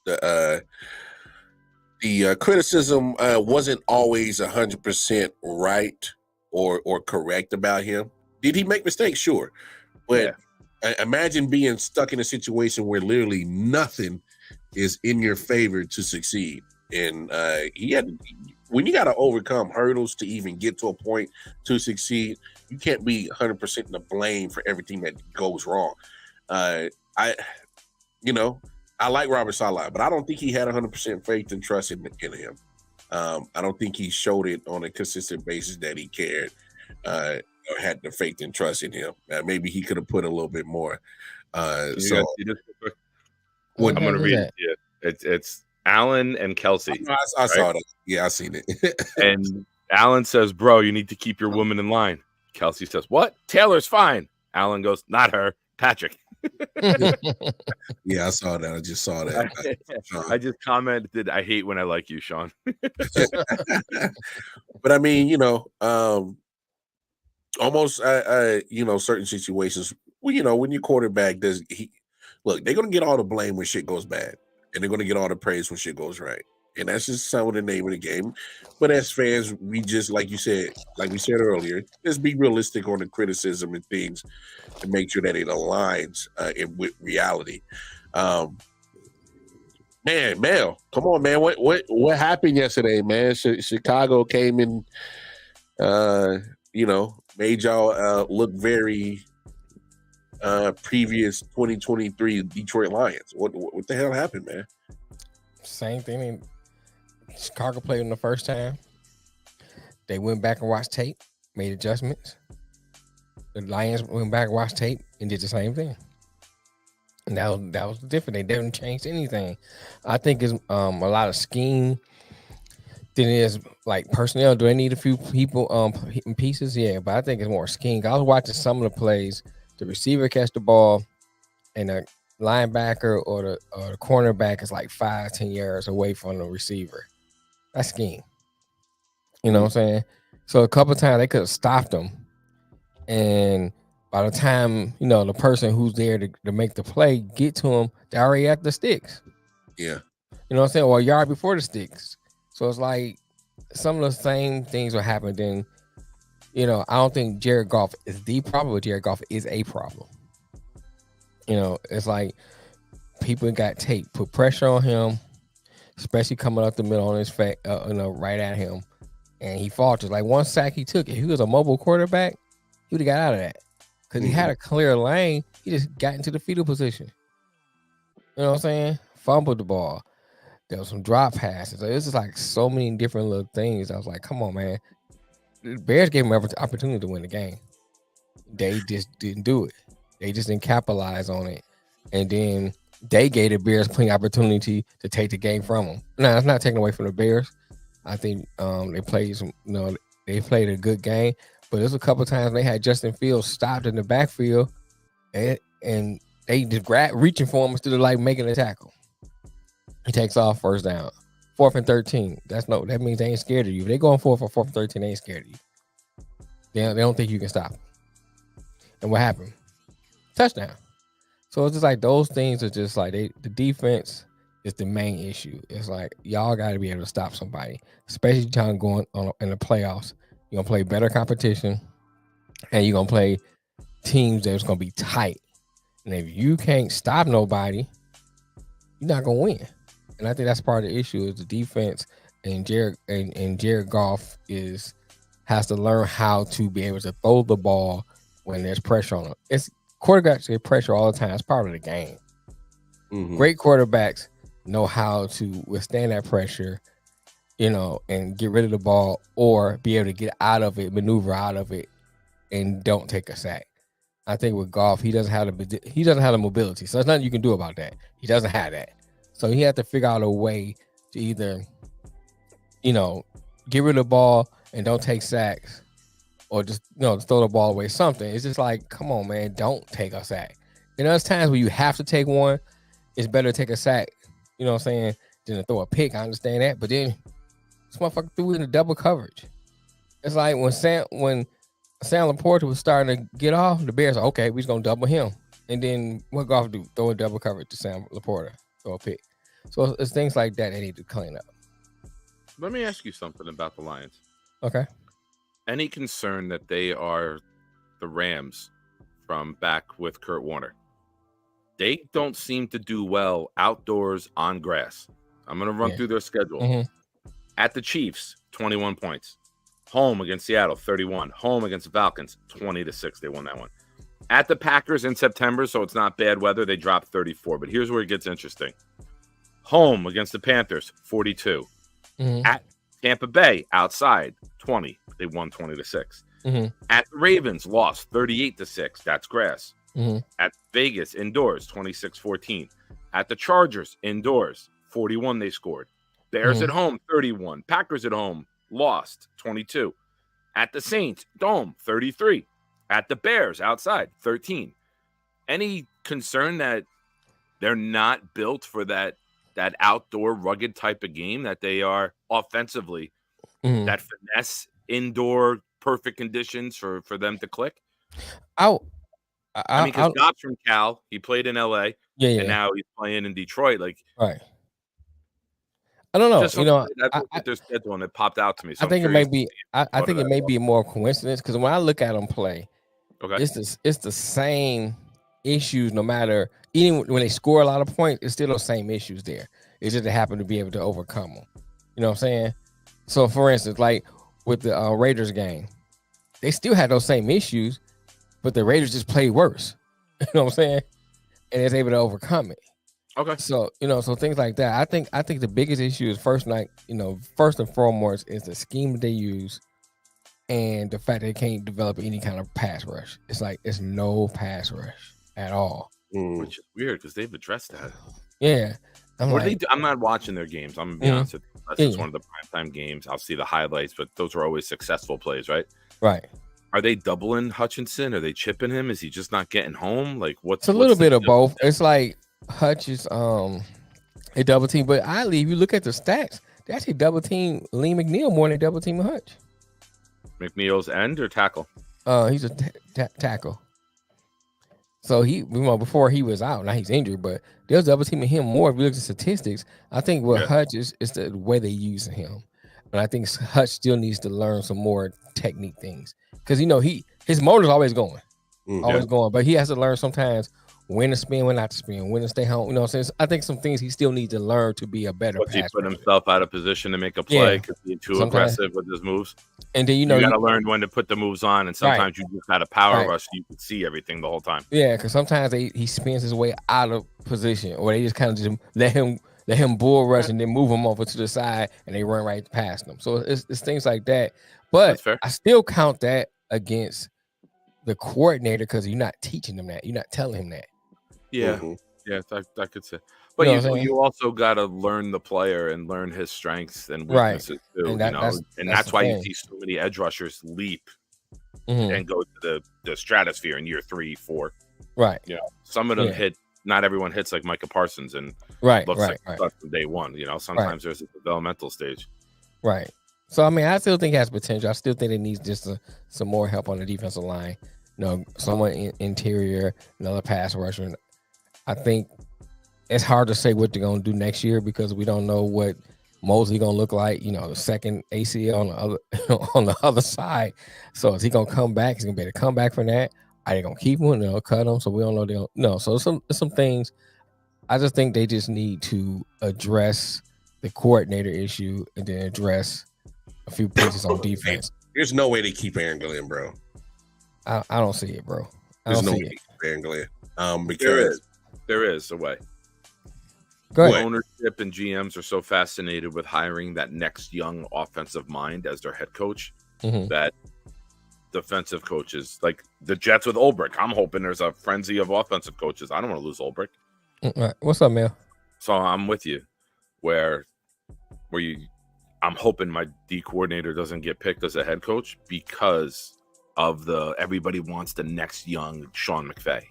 The criticism wasn't always 100% right or correct about him. Did he make mistakes? Sure, but imagine being stuck in a situation where literally nothing is in your favor to succeed, and when you got to overcome hurdles to even get to a point to succeed, you can't be 100% in the blame for everything that goes wrong. I like Robert Saleh, but I don't think he had 100% faith and trust in him. I don't think he showed it on a consistent basis that he cared or had the faith and trust in him. Maybe he could have put a little bit more. I'm going to read it. Yeah. It's Alan and Kelsey. I saw that. Yeah, I seen it. And Alan says, "Bro, you need to keep your woman in line." Kelsey says, "What? Taylor's fine." Alan goes, "Not her, Patrick." Yeah, I saw that. I just saw that. I just commented, "I hate when I like you, Sean." But I mean, almost certain situations, when your quarterback they're gonna get all the blame when shit goes bad, and they're gonna get all the praise when shit goes right. And that's just some of the name of the game. But as fans, we just, like we said earlier, just be realistic on the criticism and things to make sure that it aligns with reality. Man, Mel, come on, man. What happened yesterday, man? Chicago came in, made y'all look very previous 2023 Detroit Lions. What the hell happened, man? Same thing. Chicago played them the first time. They went back and watched tape, made adjustments. The Lions went back and watched tape and did the same thing. And that was different. They didn't change anything. I think it's a lot of scheme than it is like personnel. Do they need a few people pieces? Yeah, but I think it's more scheme. I was watching some of the plays. The receiver catch the ball, and the linebacker or the cornerback is like 5-10 yards away from the receiver. That's scheme. You know what I'm saying? So a couple of times they could have stopped them, and by the time the person who's there to make the play get to them, they're already at the sticks. Yeah, you know what I'm saying, or a yard before the sticks. So it's like some of the same things will happen. Then I don't think Jared Goff is the problem, but Jared Goff is a problem. It's like people got tape, put pressure on him, especially coming up the middle on his face, right at him, and he falters. Like one sack he took, if he was a mobile quarterback, he would have got out of that because he had a clear lane. He just got into the fetal position. You know what I'm saying? Fumbled the ball. There was some drop passes. It was just like so many different little things. I was like, come on, man. The Bears gave him every opportunity to win the game. They just didn't do it. They just didn't capitalize on it. And then they gave the Bears plenty of opportunity to take the game from them. Now, it's not taken away from the Bears. I think they played they played a good game. But there's a couple of times they had Justin Fields stopped in the backfield and they just reaching for him instead of like making a tackle. He takes off, first down. 4th and 13. That means they ain't scared of you. If they going for 4th and 13, they ain't scared of you. They don't think you can stop them. And what happened? Touchdown. So it's just like those things are just like the defense is the main issue. It's like y'all got to be able to stop somebody, especially trying going on in the playoffs. You're gonna play better competition, and you're gonna play teams that's gonna be tight. And if you can't stop nobody, you're not gonna win. And I think that's part of the issue is the defense. And Jared Goff has to learn how to be able to throw the ball when there's pressure on him. It's quarterbacks get pressure all the time. It's part of the game. Mm-hmm. Great quarterbacks know how to withstand that pressure, and get rid of the ball or be able to get out of it, maneuver out of it, and don't take a sack. I think with Goff, he doesn't have the mobility, so there's nothing you can do about that. He doesn't have that, so he had to figure out a way to either, get rid of the ball and don't take sacks, or just throw the ball away. Something. It's just like, come on, man, don't take a sack. There's times where you have to take one, it's better to take a sack, you know what I'm saying, than to throw a pick. I understand that, but then this motherfucker threw it in double coverage. It's like when Sam Laporta was starting to get off, the Bears are okay, we're just gonna double him. And then what Goff do? Throw a double coverage to Sam Laporta, throw a pick. So it's things like that they need to clean up. Let me ask you something about the Lions. Okay. Any concern that they are the Rams from back with Kurt Warner? They don't seem to do well outdoors on grass. I'm going to run through their schedule. Mm-hmm. At the Chiefs, 21 points. Home against Seattle, 31. Home against the Falcons, 20-6. They won that one. At the Packers in September, so it's not bad weather, they dropped 34. But here's where it gets interesting. Home against the Panthers, 42. Mm-hmm. At Tampa Bay, outside, 20. They won 20-6. Mm-hmm. At the Ravens, lost 38-6. That's grass. Mm-hmm. At Vegas, indoors, 26-14. At the Chargers, indoors, 41 they scored. Bears at home, 31. Packers at home, lost, 22. At the Saints, dome, 33. At the Bears, outside, 13. Any concern that they're not built for that outdoor rugged type of game, that they are offensively, that finesse, indoor, perfect conditions for them to click? I mean, because Dobbs from Cal, he played in LA, and now he's playing in Detroit. Like, right. I don't know. Just you know, I looked at their schedule and it popped out to me. So I think it may be. I think it may be more coincidence because when I look at them play, it's the same issues. No matter even when they score a lot of points, it's still those same issues there. It's just they happen to be able to overcome them. You know what I'm saying? So, for instance, like with the Raiders game, they still had those same issues, but the Raiders just played worse. You know what I'm saying? And it's able to overcome it. Okay. So, so things like that. I think the biggest issue is first and foremost is the scheme that they use and the fact they can't develop any kind of pass rush. It's like it's no pass rush at all. Which is weird because they've addressed that. Yeah. I'm not watching their games. I'm gonna be honest with you. That's just one of the primetime games. I'll see the highlights, but those are always successful plays, right? Right. Are they doubling Hutchinson? Are they chipping him? Is he just not getting home? Like it's a little bit of both. It's like Hutch is a double team, but oddly, if you look at the stats, they actually double team Lee McNeil more than double team Hutch. McNeil's end or tackle? He's a tackle. So before he was out, now he's injured, but there's double teaming him more. If you look at statistics, I think what Hutch is the way they use him, and I think Hutch still needs to learn some more technique things because his motor's always going, but he has to learn sometimes when to spin, when not to spin, when to stay home. You know what I'm saying? I think some things he still needs to learn to be a better passer. He put himself out of position to make a play because he's too aggressive with his moves. And then you got to learn when to put the moves on, and sometimes you just got a power rush. You can see everything the whole time. Yeah, because sometimes he spins his way out of position, or they just kind of just let him bull rush and then move him over to the side, and they run right past him. So it's things like that. But I still count that against the coordinator because you're not teaching him that. You're not telling him that. Yeah, I could say. But you also got to learn the player and learn his strengths and weaknesses too. And that's why you see so many edge rushers leap and go to the stratosphere in year 3, 4. Right. Some of them hit. Not everyone hits like Micah Parsons and looks like from day one. Sometimes there's a developmental stage. Right. So I still think he has potential. I still think it needs just some more help on the defensive line. Someone interior, another pass rusher. I think it's hard to say what they're going to do next year because we don't know what Mosley going to look like. The second ACL on the other side. So is he going to come back? He's going to be able to come back from that. Are they going to keep him? They'll cut him. So we don't know. No. So some things. I just think they just need to address the coordinator issue and then address a few pieces on defense. There's no way to keep Aaron Glenn, bro. I don't see it, bro. There's no way to keep Aaron Glenn. Because there is a way. Go ahead. Ownership and GMs are so fascinated with hiring that next young offensive mind as their head coach that defensive coaches, like the Jets with Ulbrich, I'm hoping there's a frenzy of offensive coaches. I don't want to lose Ulbrich. Right. What's up, man? So I'm with you. I'm hoping my D coordinator doesn't get picked as a head coach because of everybody wants the next young Sean McVay,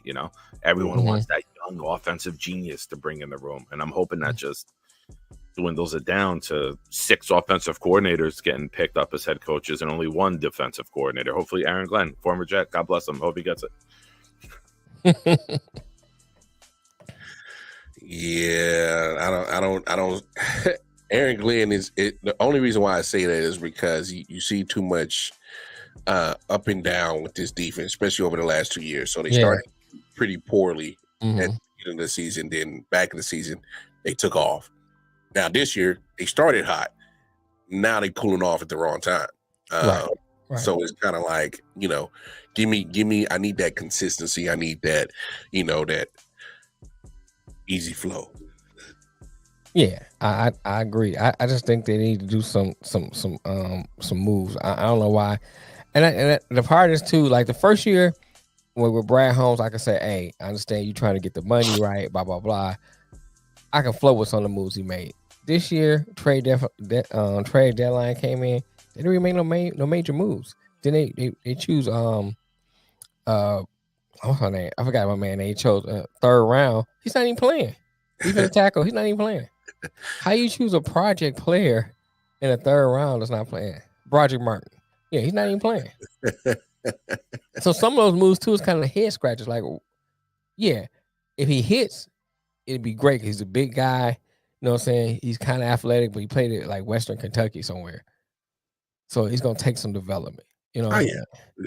everyone wants that young offensive genius to bring in the room, and I'm hoping that just dwindles it down to 6 offensive coordinators getting picked up as head coaches and only 1 defensive coordinator. Hopefully, Aaron Glenn, former Jet, God bless him. Hope he gets it. Yeah, I don't. Aaron Glenn is it. The only reason why I say that is because you see too much up and down with this defense, especially over the last 2 years. So they started pretty poorly at the beginning of the season. Then back in the season, they took off. Now this year they started hot. Now they cooling off at the wrong time. Right. So it's kind of like, give me. I need that consistency. I need that, that easy flow. Yeah, I agree. I just think they need to do some moves. I don't know why, and the part is too, like the first year with Brad Holmes, I can say, hey, I understand you trying to get the money right, blah blah blah. I can flow with some of the moves he made. This year, trade deadline came in. They didn't really make no major moves. Then they choose what's her name? I forgot my man. They chose 3rd round. He's not even playing. Even a tackle, he's not even playing. How you choose a project player in a 3rd round that's not playing? Broderick Martin. Yeah, he's not even playing. So some of those moves too is kind of head scratchers. Like, yeah, if he hits, it'd be great. He's a big guy. You know what I'm saying? He's kind of athletic, but he played at like Western Kentucky somewhere. So he's gonna take some development. You know, I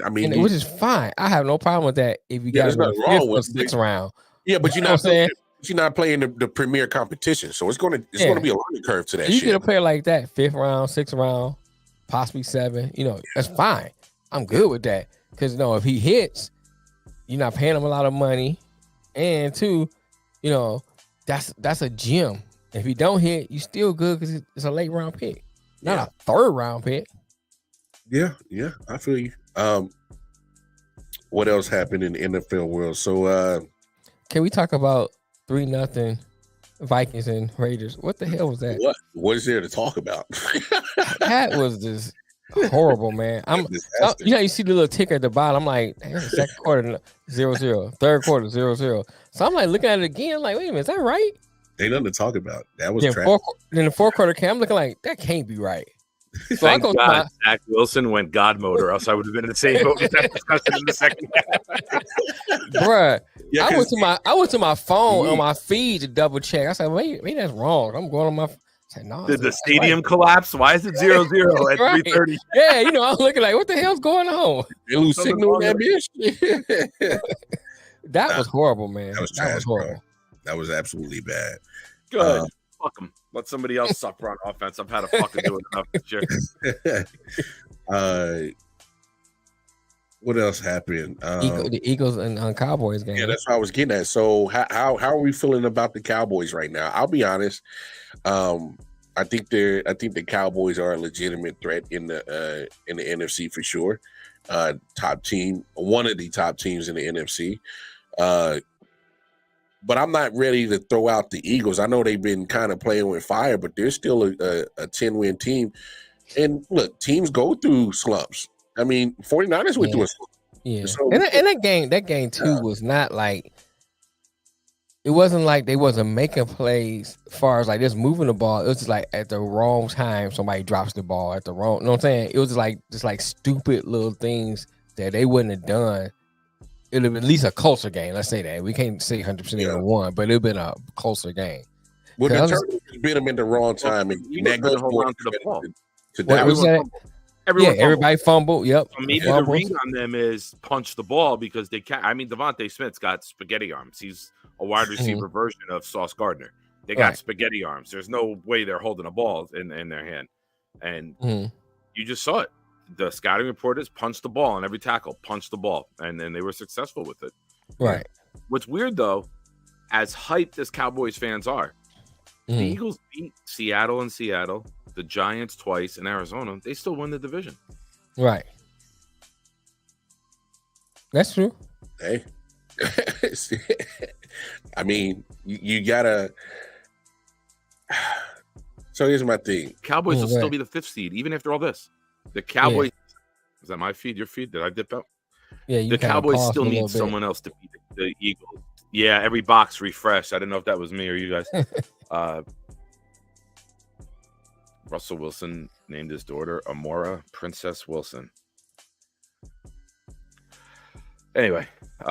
mean, which is fine. I have no problem with that. If you got to go 5th or 6th round, yeah, but you're not saying you're not playing the premier competition, so it's gonna be a learning curve to that. You get a player like that, 5th round, 6th round, possibly 7. That's fine. I'm good with that because if he hits, you're not paying him a lot of money, and 2, that's a gem. If he don't hit, you still good because it's a late round pick, not a 3rd round pick. Yeah, I feel you. What else happened in the NFL world? So, can we talk about 3-0 Vikings and Raiders? What the hell was that? What is there to talk about? That was just horrible, man. You see the little ticker at the bottom. I'm like, second quarter 0-0, 3rd quarter 0-0. So I'm like looking at it again. I'm like, wait a minute, is that right? Ain't nothing to talk about. That was then the 4th quarter came. I'm looking like that can't be right. So Thank God Zach Wilson went God mode, or else I would have been in the same boat with that discussion in the second half. Bruh, I went to my phone on my feed to double check. I said, wait, that's wrong. I'm going on my. No, did the stadium collapse? Why is it 0-0 at 3:30? Yeah, I'm looking like, what the hell's going on? They lose signal that bitch. That was horrible, man. That was trash, horrible. Bro. That was absolutely bad. Good. Fuck them. Let somebody else suffer on offense. I've had a fucking do it enough this year. What else happened? The Eagles and Cowboys game. Yeah, that's what I was getting at. So how are we feeling about the Cowboys right now? I'll be honest. I think the Cowboys are a legitimate threat in the NFC for sure. Top team, one of the top teams in the NFC. But I'm not ready to throw out the Eagles. I know they've been kind of playing with fire, but they're still a 10-win team. And look, teams go through slumps. I mean, 49ers went through a slump. Yeah. So, and that game too was not like, it wasn't like they wasn't making plays as far as like just moving the ball. It was just like at the wrong time, somebody drops the ball at the wrong, you know what I'm saying? It was just like stupid little things that they wouldn't have done. It would have been at least a closer game. Let's say that. We can't say 100% it won, but it would have been a closer game. Well, the turnovers beat them in the wrong time, and that goes hold on to the ball. Everybody fumbled. Yep. So maybe the read on them is punch the ball because they can't. I mean, Devontae Smith's got spaghetti arms. He's a wide receiver version of Sauce Gardner. They got spaghetti arms. There's no way they're holding a ball in their hand, and you just saw it. The scouting reporters punched the ball on every tackle, punched the ball, and then they were successful with it. Right. What's weird though, as hyped as Cowboys fans are, the Eagles beat Seattle, the Giants twice, and Arizona. They still win the division. Right. That's true. Hey, I mean, you gotta. So here's my thing: Cowboys will still be the 5th seed, even after all this. The Cowboys. Is that my feed? Your feed? Did I dip out? Yeah. The Cowboys still need someone else to beat the Eagles Yeah, every box refreshed. I didn't know if that was me or you guys. Russell Wilson named his daughter Amora Princess Wilson. Anyway, you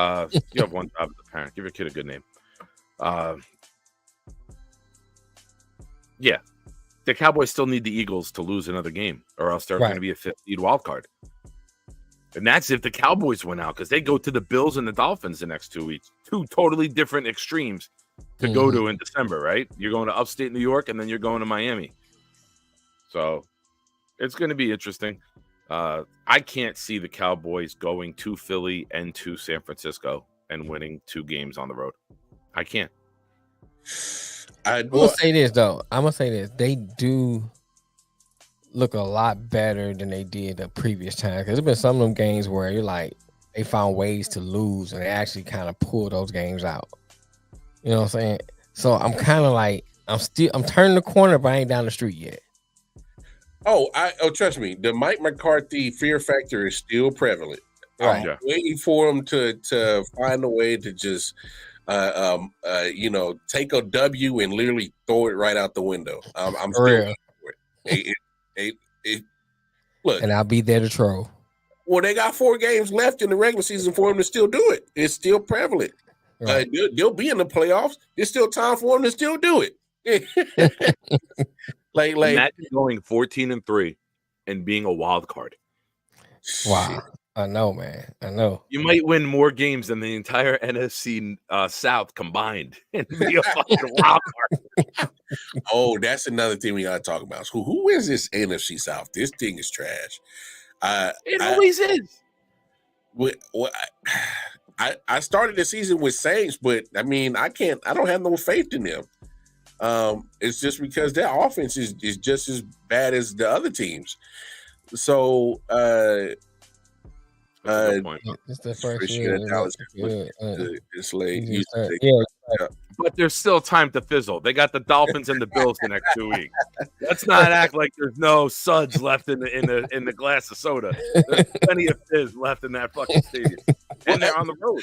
have one job as a parent. Give your kid a good name. Yeah, the Cowboys still need the Eagles to lose another game, or else they're going to be a 5th seed wild card. And that's if the Cowboys win out, because they go to the Bills and the Dolphins the next 2 weeks. 2 totally different extremes to go to in December, right? You're going to upstate New York, and then you're going to Miami. So it's going to be interesting. I can't see the Cowboys going to Philly and to San Francisco and winning 2 games on the road. I can't. I'm going to say this, though. They do look a lot better than they did the previous time. Because there's been some of them games where you're like, they found ways to lose and they actually kind of pull those games out. You know what I'm saying? So I'm kind of like, I'm turning the corner, but I ain't down the street yet. Trust me, the Mike McCarthy fear factor is still prevalent. Right. I'm waiting for him to find a way to just take a W and literally throw it right out the window. I'm still waiting for it. Look, and I'll be there to troll. Well, they got 4 games left in the regular season for him to still do it. It's still prevalent. Right. They'll be in the playoffs. There's still time for him to still do it. Like imagine going 14-3 and being a wild card. Wow. I know, man. I know. You might win more games than the entire NFC South combined and be a fucking wild card. Oh, that's another thing we gotta talk about. Who is this NFC South? This thing is trash. It always is. I started the season with Saints, but I mean, I don't have no faith in them. It's just because their offense is just as bad as the other teams. So it's the first year. It's late. But there's still time to fizzle. They got the Dolphins and the Bills the next 2 weeks. Let's not act like there's no suds left in the glass of soda. There's plenty of fizz left in that fucking stadium, and they're on the road.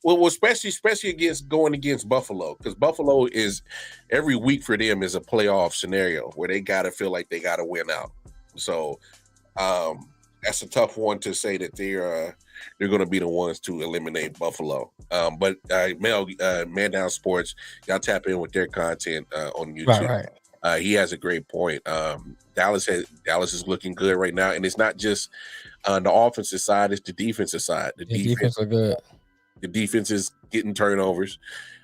Well, especially going against Buffalo, because Buffalo is every week for them is a playoff scenario where they gotta feel like they gotta win out. So that's a tough one to say that they're going to be the ones to eliminate Buffalo. But Man Down Sports, y'all tap in with their content on YouTube. Right. He has a great point. Dallas is looking good right now, and it's not just the offensive side; it's the defensive side. The defense are good. The defense is getting turnovers.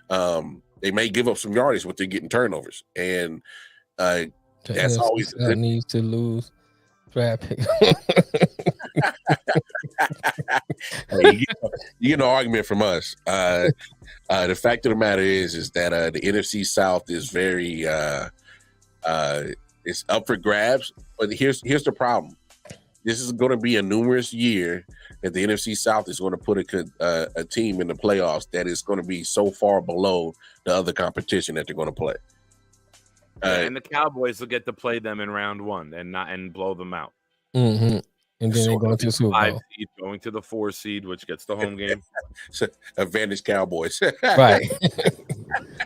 They may give up some yardage, but they're getting turnovers, and that's always needs to lose. Draft pick. You get an argument from us. The fact of the matter is that the NFC South is very it's up for grabs. But here's the problem. This is going to be a numerous year that the NFC South is going to put a team in the playoffs that is going to be so far below the other competition that they're going to play. And the Cowboys will get to play them in round 1 and blow them out. Mm-hmm. And then they go to the Super Bowl. Seed, going to the 4 seed, which gets the home game. Advantage Cowboys. Right.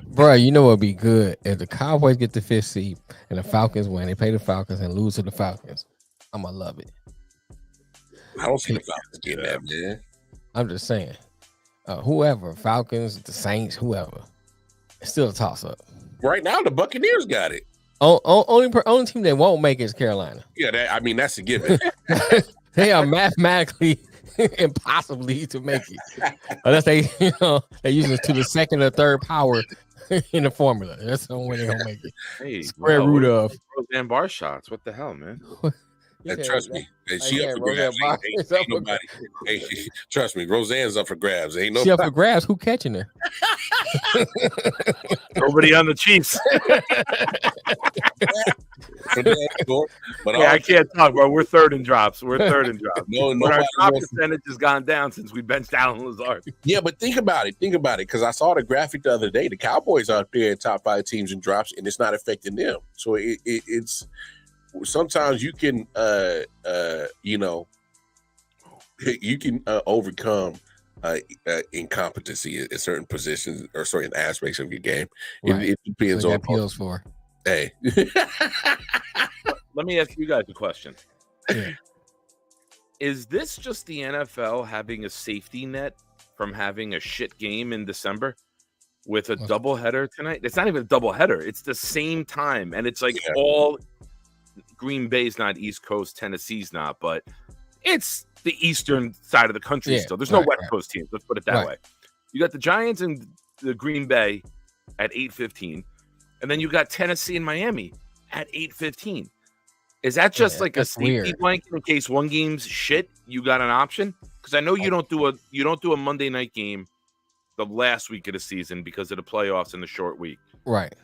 Bro, you know what would be good if the Cowboys get the 5th seed and the Falcons win. They play the Falcons and lose to the Falcons. I'm going to love it. I don't see the Falcons getting that, man. I'm just saying. Whoever, Falcons, the Saints, whoever. It's still a toss-up. Right now, the Buccaneers got it. Only team that won't make it is Carolina. Yeah, that's a given. They are mathematically impossibly to make it, unless they use it to the 2nd or 3rd power in the formula. That's the only way they're gonna make it. Hey, square root of Roseanne Barr shots. What the hell, man? Trust me, she up for grabs. Ain't nobody. Hey, trust me, Roseanne's up for grabs. Ain't no. She up for grabs. Who catching her? Nobody on the Chiefs. But I can't talk, bro. We're 3rd in drops. Our drop percentage has gone down since we benched Alan Lazard. Yeah, but think about it, because I saw the graphic the other day. The Cowboys are up there in top 5 teams in drops, and it's not affecting them. So it's. Sometimes you can, you can overcome incompetency in certain positions or certain aspects of your game. Right. It depends What on that appeals for. Hey. Let me ask you guys a question. Yeah. Is this just the NFL having a safety net from having a shit game in December with a doubleheader tonight? It's not even a doubleheader. It's the same time. And it's like all Green Bay's not East Coast, Tennessee's not, but it's the eastern side of the country still. There's no West Coast teams. Let's put it that way. You got the Giants and the Green Bay at 8:15, and then you got Tennessee and Miami at 8:15. Is that just like a safety blanket in case one game's shit? You got an option? Because I know you don't do a Monday night game the last week of the season because of the playoffs and the short week. Right.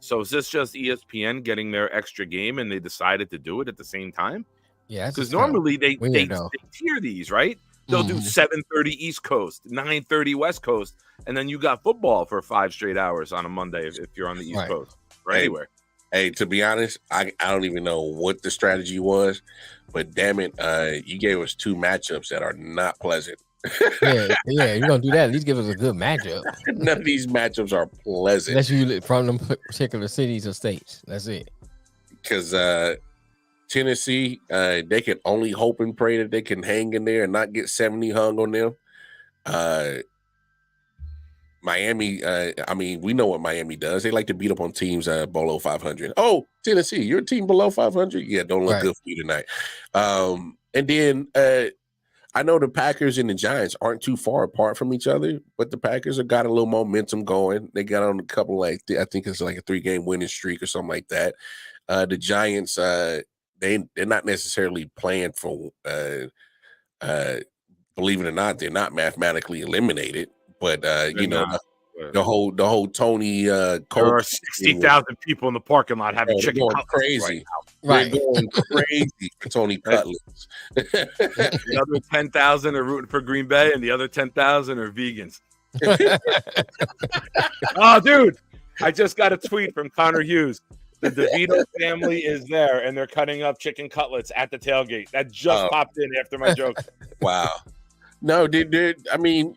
So is this just ESPN getting their extra game and they decided to do it at the same time? Yeah. Because normally they tier these, right? They'll do 7:30 East Coast, 9:30 West Coast, and then you got football for 5 straight hours on a Monday if you're on the East Coast or anywhere. Hey, to be honest, I don't even know what the strategy was, but damn it, you gave us 2 matchups that are not pleasant. yeah, you're gonna do that. At least give us a good matchup. None of these matchups are pleasant. Unless you from them particular cities or states. That's it. Because Tennessee, they can only hope and pray that they can hang in there and not get 70 hung on them. Miami, I mean, we know what Miami does. They like to beat up on teams below 500. Oh, Tennessee, you're a team below 500? Yeah, don't look good for you tonight. And then I know the Packers and the Giants aren't too far apart from each other, but the Packers have got a little momentum going. They got on a couple, I think it's like a 3-game winning streak or something like that. The Giants, they're not necessarily playing for, believe it or not, they're not mathematically eliminated. But you know, the whole Tony there are 60,000 people in the parking lot having chicken going crazy. Right. They're going crazy for Tony Cutlets. The other 10,000 are rooting for Green Bay, and the other 10,000 are vegans. Oh, dude! I just got a tweet from Connor Hughes. The DeVito family is there, and they're cutting up chicken cutlets at the tailgate. That just popped in after my joke. Wow. No, I mean.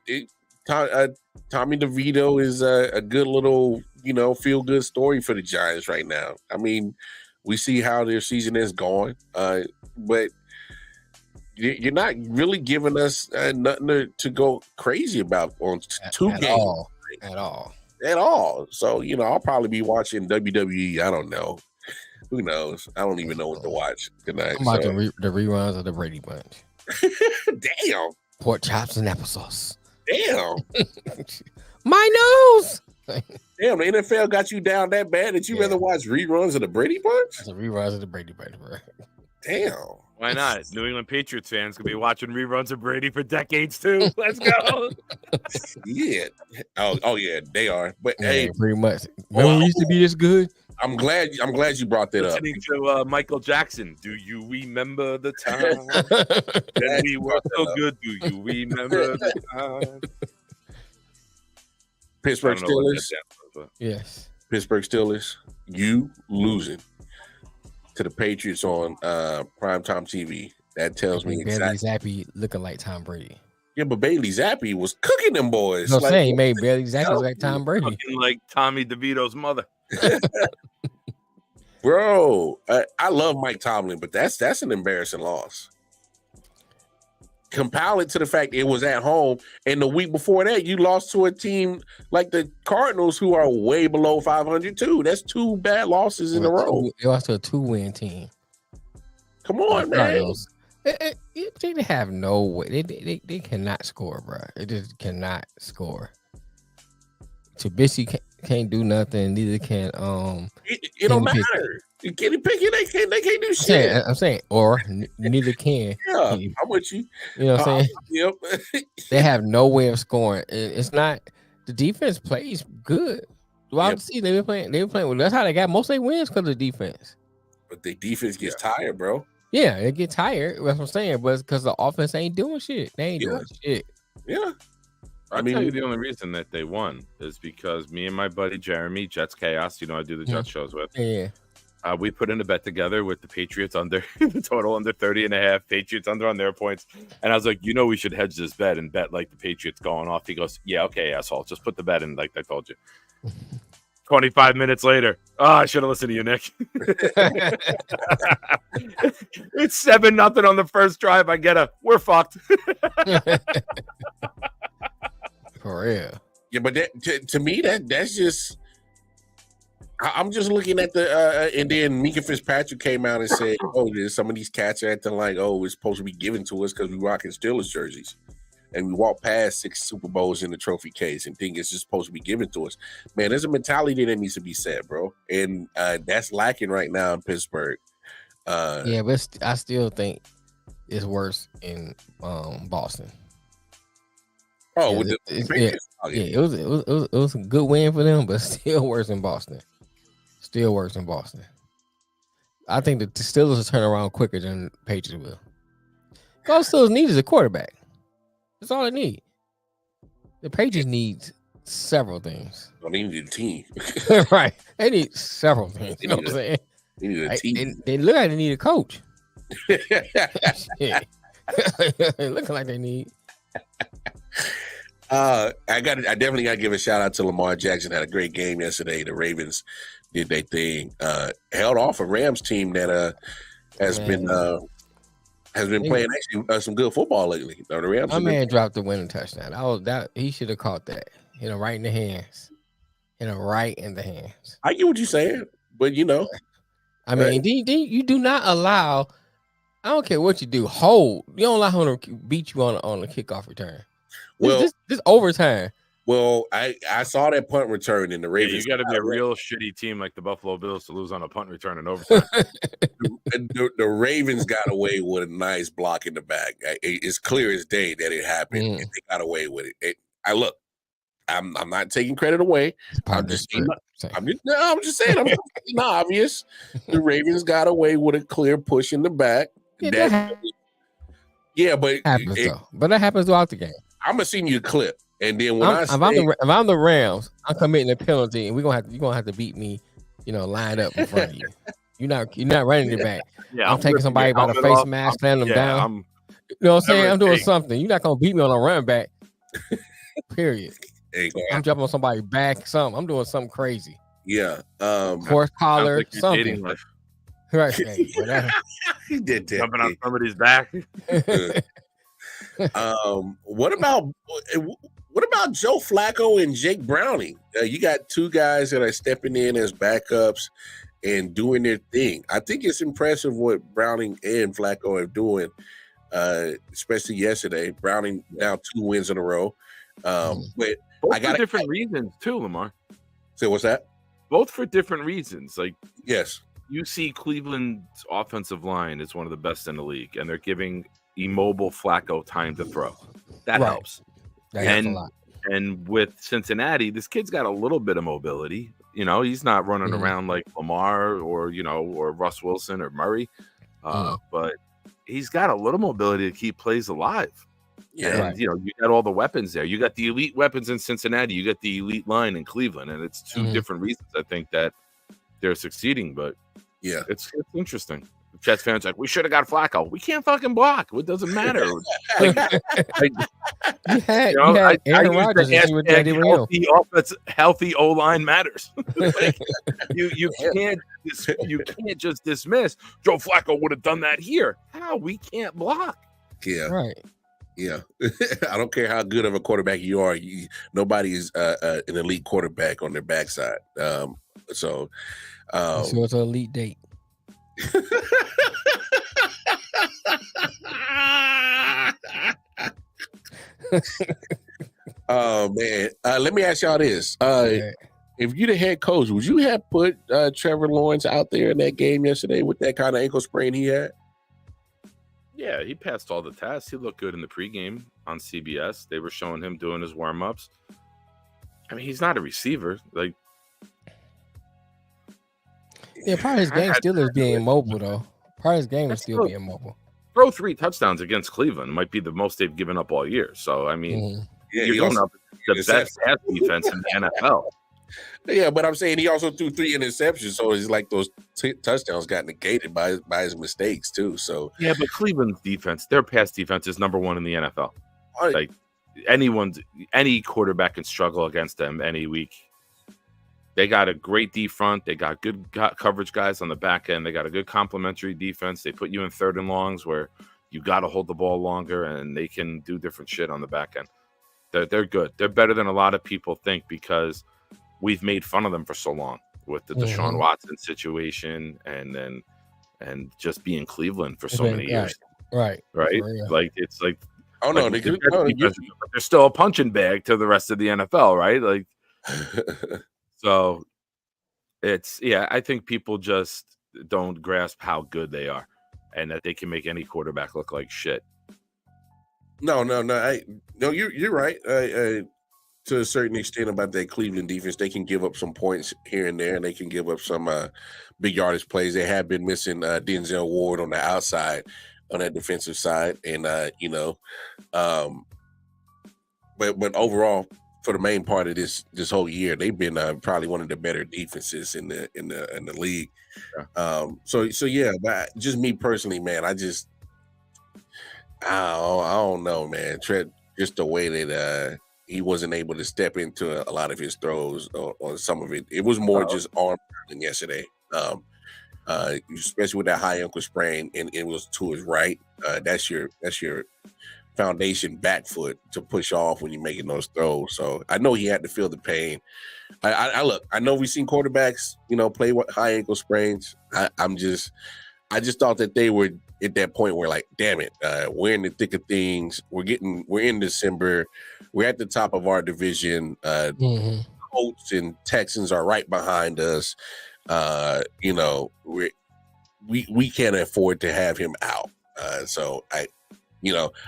Tommy DeVito is a good little, feel-good story for the Giants right now. I mean, we see how their season is going, but you're not really giving us nothing to go crazy about on 2 games. At all. So, I'll probably be watching WWE. I don't know. Who knows? I don't even know what to watch tonight. I'm watching the reruns of the Brady Bunch. Damn. Pork chops and applesauce. Damn. My nose. Damn, the NFL got you down that bad that you rather watch reruns of the Brady Bunch? The reruns of the Brady Bunch, bro. Damn. Why not? New England Patriots fans could be watching reruns of Brady for decades too. Let's go. Yeah. Oh yeah, they are. But hey, pretty much. When we used to be this good. I'm glad you brought that up. Listening to Michael Jackson. Do you remember the time that we were so good? Do you remember the time? Pittsburgh Steelers. Yes. Pittsburgh Steelers. You losing to the Patriots on primetime TV. That tells me exactly. exactly. Bailey Zappi looking like Tom Brady. Yeah, but Bailey Zappi was cooking them boys. I'm saying he made Bailey Zappi look like Tom Brady. Looking like Tommy DeVito's mother. Bro, I love Mike Tomlin, but that's an embarrassing loss. Compile it to the fact it was at home, and the week before that, you lost to a team like the Cardinals, who are way below 500 too. That's 2 bad losses in a row. You lost to a 2-win team. Come on, man. They have no way. They cannot score, bro. They just cannot score. Trubisky can't do nothing. Neither can it don't matter. Kenny Pickett, they can't do shit. I'm saying, or neither can. Yeah, I'm with you. You know what I'm saying? Yep. They have no way of scoring. It's not the defense plays good. Throughout the season, they were playing. Well, that's how they got most of their wins because of defense. But the defense gets tired, bro. Yeah, they get tired. That's what I'm saying. But it's because the offense ain't doing shit. They ain't doing shit. Yeah. I'll tell you the only reason that they won is because me and my buddy Jeremy, Jets Chaos, I do the Jets shows with. Yeah. We put in a bet together with the Patriots under the total under 30.5, Patriots under on their points. And I was like, we should hedge this bet and bet like the Patriots going off. He goes, yeah, okay, asshole. Just put the bet in like I told you. 25 minutes later. Oh, I should have listened to you, Nick. It's 7-0 on the first drive. We're fucked. For real. Yeah, but to me, that's just. I'm just looking at the and then Mika Fitzpatrick came out and said, "Oh, there's some of these cats are acting like, oh, it's supposed to be given to us because we rocking Steelers jerseys, and we walk past 6 Super Bowls in the trophy case and think it's just supposed to be given to us." Man, there's a mentality that needs to be said, bro, and that's lacking right now in Pittsburgh. Yeah, but I still think it's worse in Boston. Oh, it was a good win for them, but still worse in Boston. Still worse in Boston. I think the Steelers will turn around quicker than the Patriots will. All the Steelers need is a quarterback. That's all they need. The Patriots need several things. Well, they need a team. Right. They need several things. You know what I'm saying? They need a team. They look like they need a coach. Looking like they need. I definitely got to give a shout out to Lamar Jackson. Had a great game yesterday. The Ravens did their thing. Held off a Rams team that has been playing actually some good football lately. The Rams. My man dropped the winning touchdown. He should have caught that. Hit him right in the hands. I get what you're saying, but I mean, you do not allow. I don't care what you do. Hold. You don't allow him to beat you on the kickoff return. Well, this overtime. Well, I saw that punt return in the Ravens. You got to be a real shitty team like the Buffalo Bills to lose on a punt return in overtime. the Ravens got away with a nice block in the back. It's clear as day that it happened, and they got away with it. I'm not taking credit away. I'm just saying. I'm obvious. The Ravens got away with a clear push in the back. Yeah, but that happens throughout the game. I'm gonna send you a clip, and then if I'm the Rams, I'm committing a penalty, and you're gonna have to beat me, lined up in front of you. You're not running it back. Yeah, I'm taking somebody by the face mask, slamming them down. You know what I'm saying? I'm doing something. You're not gonna beat me on a run back. Period. I'm jumping on somebody's back. I'm doing something crazy. Yeah. Horse collar, something. Right. He did that. Jumping on somebody's back. What about Joe Flacco and Jake Browning? You got two guys that are stepping in as backups and doing their thing. I think it's impressive what Browning and Flacco are doing, especially yesterday. Browning now 2 wins in a row. But both for different reasons too, Lamar. So what's that? Both for different reasons. Like, yes, you see Cleveland's offensive line is one of the best in the league, and they're giving immobile Flacco time to throw. That helps. That helps a lot. And with Cincinnati, this kid's got a little bit of mobility. He's not running around like Lamar or Russ Wilson or Murray, but he's got a little mobility to keep plays alive. Yeah, and you got all the weapons there. You got the elite weapons in Cincinnati. You got the elite line in Cleveland, and it's two different reasons I think that they're succeeding. But yeah, it's interesting. The Jets fans like, we should have got Flacco. We can't fucking block. It doesn't matter. You had Aaron Rodgers and you were Daddy Real. Healthy O line matters. You can't just dismiss Joe Flacco would have done that here. How? We can't block. Yeah. Right. Yeah. I don't care how good of a quarterback you are. Nobody is an elite quarterback on their backside. So it's an elite date. Oh man, let me ask y'all this: if you're the head coach, would you have put Trevor Lawrence out there in that game yesterday with that kind of ankle sprain he had? Yeah, he passed all the tests. He looked good in the pregame on CBS. They were showing him doing his warm-ups. I mean, he's not a receiver. Like, yeah, part of his game still is being mobile, though. Part of his game is still being mobile. Throw 3 touchdowns against Cleveland might be the most they've given up all year. So, I mean, you're going up the best pass defense in the NFL. Yeah, but I'm saying he also threw 3 interceptions, so it's like those touchdowns got negated by his mistakes too. So yeah, but Cleveland's defense, their pass defense is number 1 in the NFL. Like any quarterback can struggle against them any week. They got a great D front. They got good coverage guys on the back end. They got a good complementary defense. They put you in 3rd and longs where you got to hold the ball longer, and they can do different shit on the back end. They're good. They're better than a lot of people think because we've made fun of them for so long with the Deshaun Watson situation and just being Cleveland for so many years. Right. Like it's like they're still a punching bag to the rest of the NFL, right? Like so it's I think people just don't grasp how good they are and that they can make any quarterback look like shit. No, you're right. To a certain extent about that Cleveland defense, they can give up some points here and there, and they can give up some big yardage plays. They have been missing Denzel Ward on the outside, on that defensive side, and but overall, for the main part of this whole year, they've been probably one of the better defenses in the league. Yeah. So yeah, but just me personally, man, I don't know, man. Trent, just the way that he wasn't able to step into a lot of his throws or some of it. It was more just arm than yesterday. Especially with that high ankle sprain, and it was to his right. That's your foundation back foot to push off when you're making those throws. So I know he had to feel the pain. I know we've seen quarterbacks, play with high ankle sprains. I just thought that they were at that point where, like, damn it, we're in the thick of things. We're in December. We're at the top of our division. Colts and Texans are right behind us. We can't afford to have him out. So I'd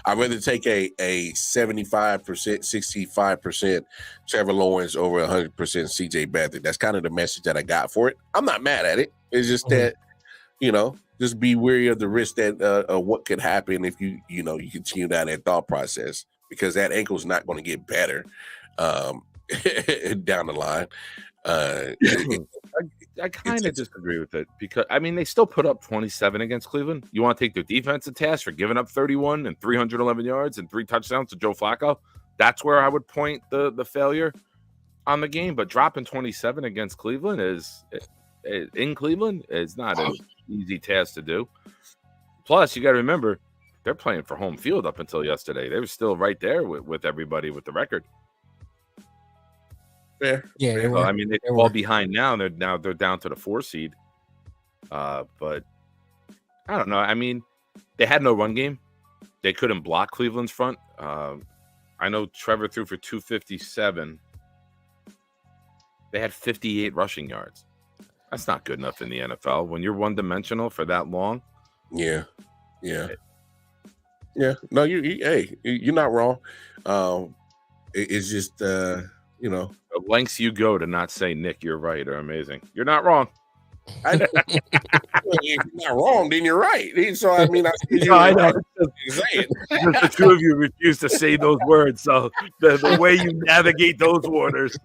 rather take a 75%, 65% Trevor Lawrence over 100% CJ Beathard. That's kind of the message that I got for it. I'm not mad at it. It's just that, just be wary of the risk that what could happen if you continue down that thought process, because that ankle's not going to get better down the line. I kind of disagree with it because, they still put up 27 against Cleveland. You want to take their defense to task for giving up 31 and 311 yards and 3 touchdowns to Joe Flacco? That's where I would point the failure on the game. But dropping 27 against Cleveland in Cleveland is not an easy task to do. Plus, you got to remember, they're playing for home field up until yesterday. They were still right there with everybody with the record. Fair. Yeah. So, they're all behind now. They're down to the 4 seed. But I don't know. They had no run game. They couldn't block Cleveland's front. I know Trevor threw for 257. They had 58 rushing yards. That's not good enough in the NFL when you're one-dimensional for that long. Yeah. No, you're not wrong. It's just the lengths you go to not say, Nick, you're right, are amazing. You're not wrong. If you're not wrong, then you're right. So I know. The two of you refuse to say those words. So the way you navigate those waters.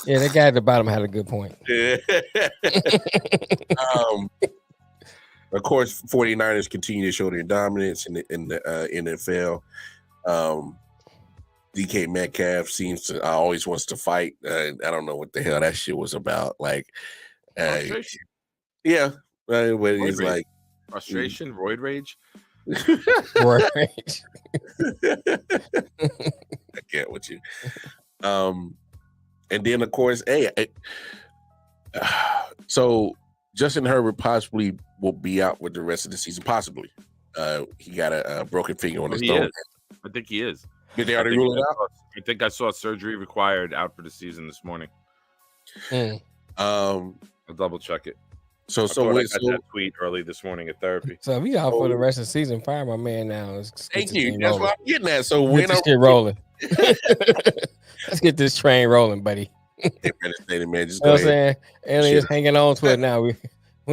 Yeah, that guy at the bottom had a good point. Yeah. Of course, 49ers continue to show their dominance in the NFL. DK Metcalf seems to always wants to fight. I don't know what the hell that shit was about. Like, yeah, but he's like frustration, roid rage. Roid rage. I get with you. And then of course, so Justin Herbert possibly will be out with the rest of the season. Possibly, he got a broken finger on his thumb. I think he is. Did they already rule it out? I think I saw surgery required out for the season this morning. I'll double check it. So I got that tweet early this morning at therapy. So if he out for the rest of the season, fire my man now. Thank you. That's what I'm getting at. So when this shit rolling, let's get this train rolling, buddy. Man, just go ahead. Alien's hanging on to it now. We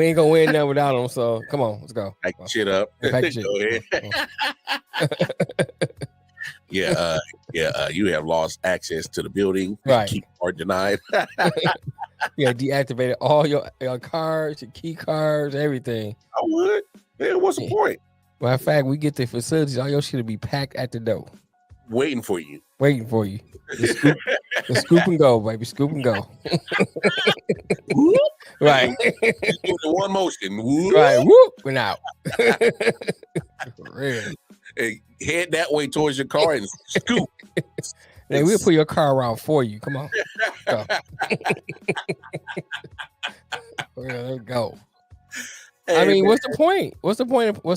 ain't gonna win nothing without him. So come on, let's go. Pack shit up. Pack shit. Go ahead. You have lost access to the building. Right. Keep or denied. Yeah, deactivated all your cards, your key cards, everything. I would. Man, what's the point? Matter of fact, we get the facilities, all your shit will be packed at the door. Waiting for you. Waiting for you. The scoop and go, baby. Scoop and go. Right. Just do it in one motion. Whoop. Right. Whoop. We're out. For real. Hey, head that way towards your car and scoop. Hey, we'll put your car around for you. Come on. Go. Let's go. Hey, I mean, man. what's the point? What's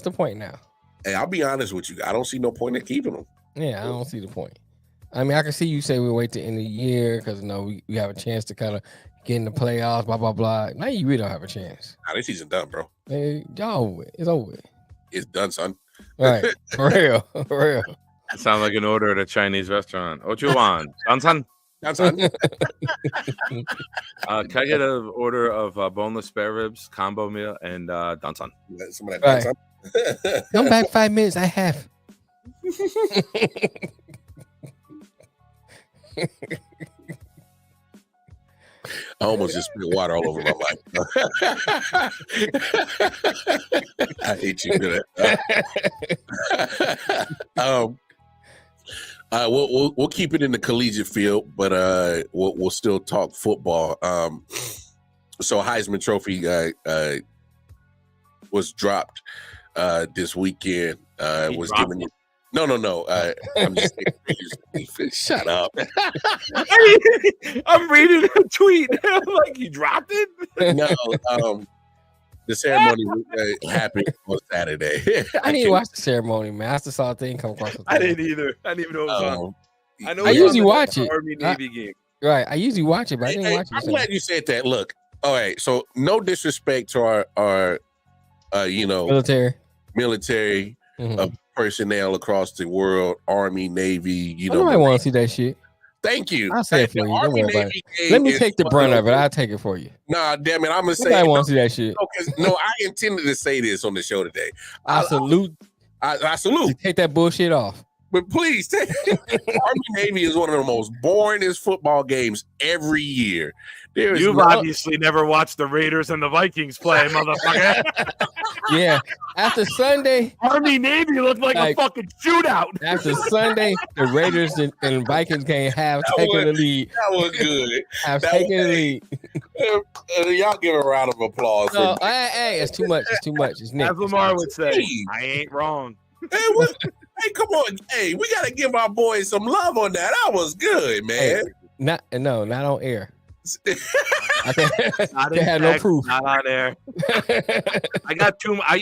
the point now? Hey, I'll be honest with you. I don't see no point in keeping them. Yeah, I don't see the point. I mean, I can see you say we wait to end the year because we have a chance to kind of get in the playoffs, blah blah blah. Now you really don't have a chance. Nah, this season done, bro. Hey, y'all, it's over. It's done, son. Right, for real, for real. That sounds like an order at a Chinese restaurant. What you want? Dansan? Done, son. Can I get an order of boneless spare ribs, combo meal, and dansan? Some of that Right. done, son. Come back 5 minutes. I have. I almost just spilled water all over my mic. I hate you for that. We'll keep it in the collegiate field, but we'll still talk football. So Heisman Trophy was dropped this weekend. Was given. No. I'm just shut up. I'm reading a tweet. I'm like, you dropped it? No, the ceremony happened on Saturday. I didn't watch the ceremony, man. I just saw a thing come across. I didn't either. I didn't even know it was on. I know. I usually watch it. Army Navy game. Right. I usually watch it, but I didn't watch it. I'm glad you said that. Look, all right. So no disrespect to our military personnel across the world, Army, Navy. Nobody want to see that shit. Thank you. I'll say it for you. Don't worry about it. Let me take the brunt of it. I'll take it for you. Nah, damn it. I'm gonna say. Nobody want to see that shit. No, I intended to say this on the show today. I salute. I salute. Take that bullshit off. But please, Army Navy is one of the most boringest football games every year. You've obviously never watched the Raiders and the Vikings play, motherfucker. Yeah. After Sunday, Army Navy looked like a fucking shootout. After Sunday, the Raiders and Vikings game have taken the lead. That was good. Have taken the lead. Y'all give a round of applause. No, hey, it's too much. It's too much. It's Nick. As Lamar would say, I ain't wrong. Hey, hey, come on. Hey, we got to give our boys some love on that. That was good, man. Hey, not on air. Not they had no proof. Not on air. I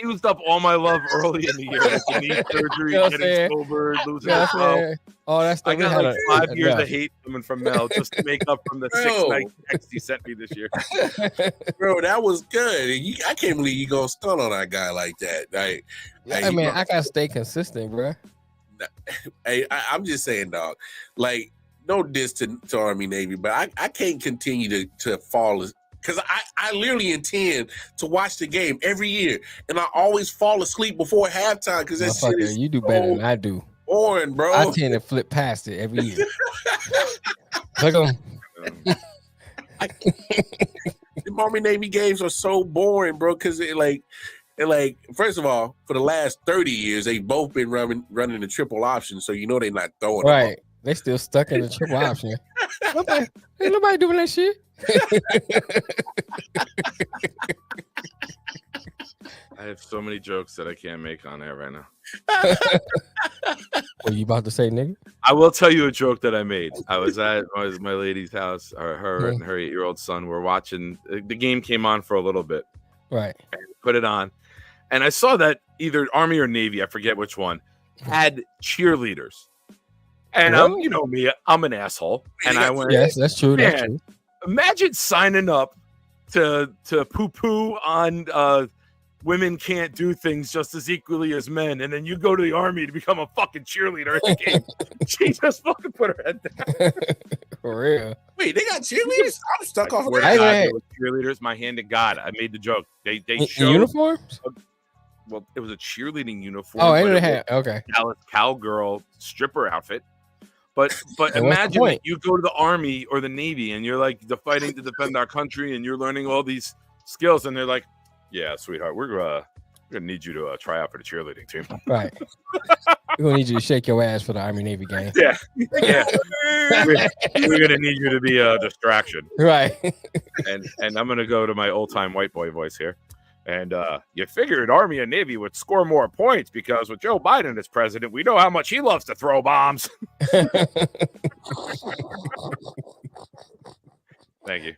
used up all my love early in the year. Like the knee surgery, getting sober, losing the Oh, that's the I got like 5 years of hate coming from Mel just to make up from the 6 night text he sent me this year. Bro, that was good. I can't believe you gonna stun on that guy like that. I gotta stay consistent, bro. Hey, I'm just saying, dog. Like, no diss to Army Navy, but I can't continue to fall because I literally intend to watch the game every year, and I always fall asleep before halftime because that shit is you do better than I do. Boring, bro. I tend to flip past it every year. Look at The Army Navy games are so boring, bro, because first of all, for the last 30 years, they've both been running the triple option, so you know they're not throwing right. They still stuck in the triple option. Ain't nobody doing that shit. I have so many jokes that I can't make on air right now. What you about to say, nigga? I will tell you a joke that I made. I was at my lady's house, or her and her 8-year-old son were watching. The game came on for a little bit. Right. Put it on. And I saw that either Army or Navy, I forget which one, had cheerleaders. And you know me, I'm an asshole. And I went, yes, that's true. That's true. Imagine signing up to poo-poo on women can't do things just as equally as men, and then you go to the Army to become a fucking cheerleader at the game. She just fucking put her head down. For real. Wait, they got cheerleaders? I'm stuck off of that. Cheerleaders, my hand to God. I made the joke. They showed uniforms? Well, it was a cheerleading uniform. Oh, I had okay. Dallas cowgirl stripper outfit. But imagine that point? you go to the Army or the Navy and you're like fighting to defend our country and you're learning all these skills and they're like, yeah, sweetheart, we're gonna need you to try out for the cheerleading team. Right. We're gonna need you to shake your ass for the Army Navy game. Yeah. We're gonna need you to be a distraction. Right. And I'm gonna go to my old time white boy voice here. And you figured Army and Navy would score more points because with Joe Biden as president, we know how much he loves to throw bombs. Thank you.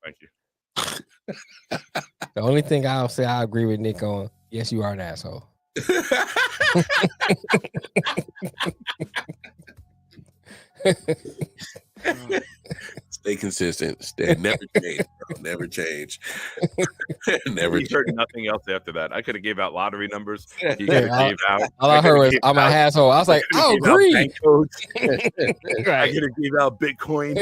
Thank you. The only thing I'll say I agree with Nick on, yes, you are an asshole. Stay consistent. Stay never change. Bro. Never change. Never. He heard nothing else after that. I could have gave out lottery numbers. He could have gave out. All I heard was I'm an asshole. I was like, I agree. I could have gave out Bitcoin.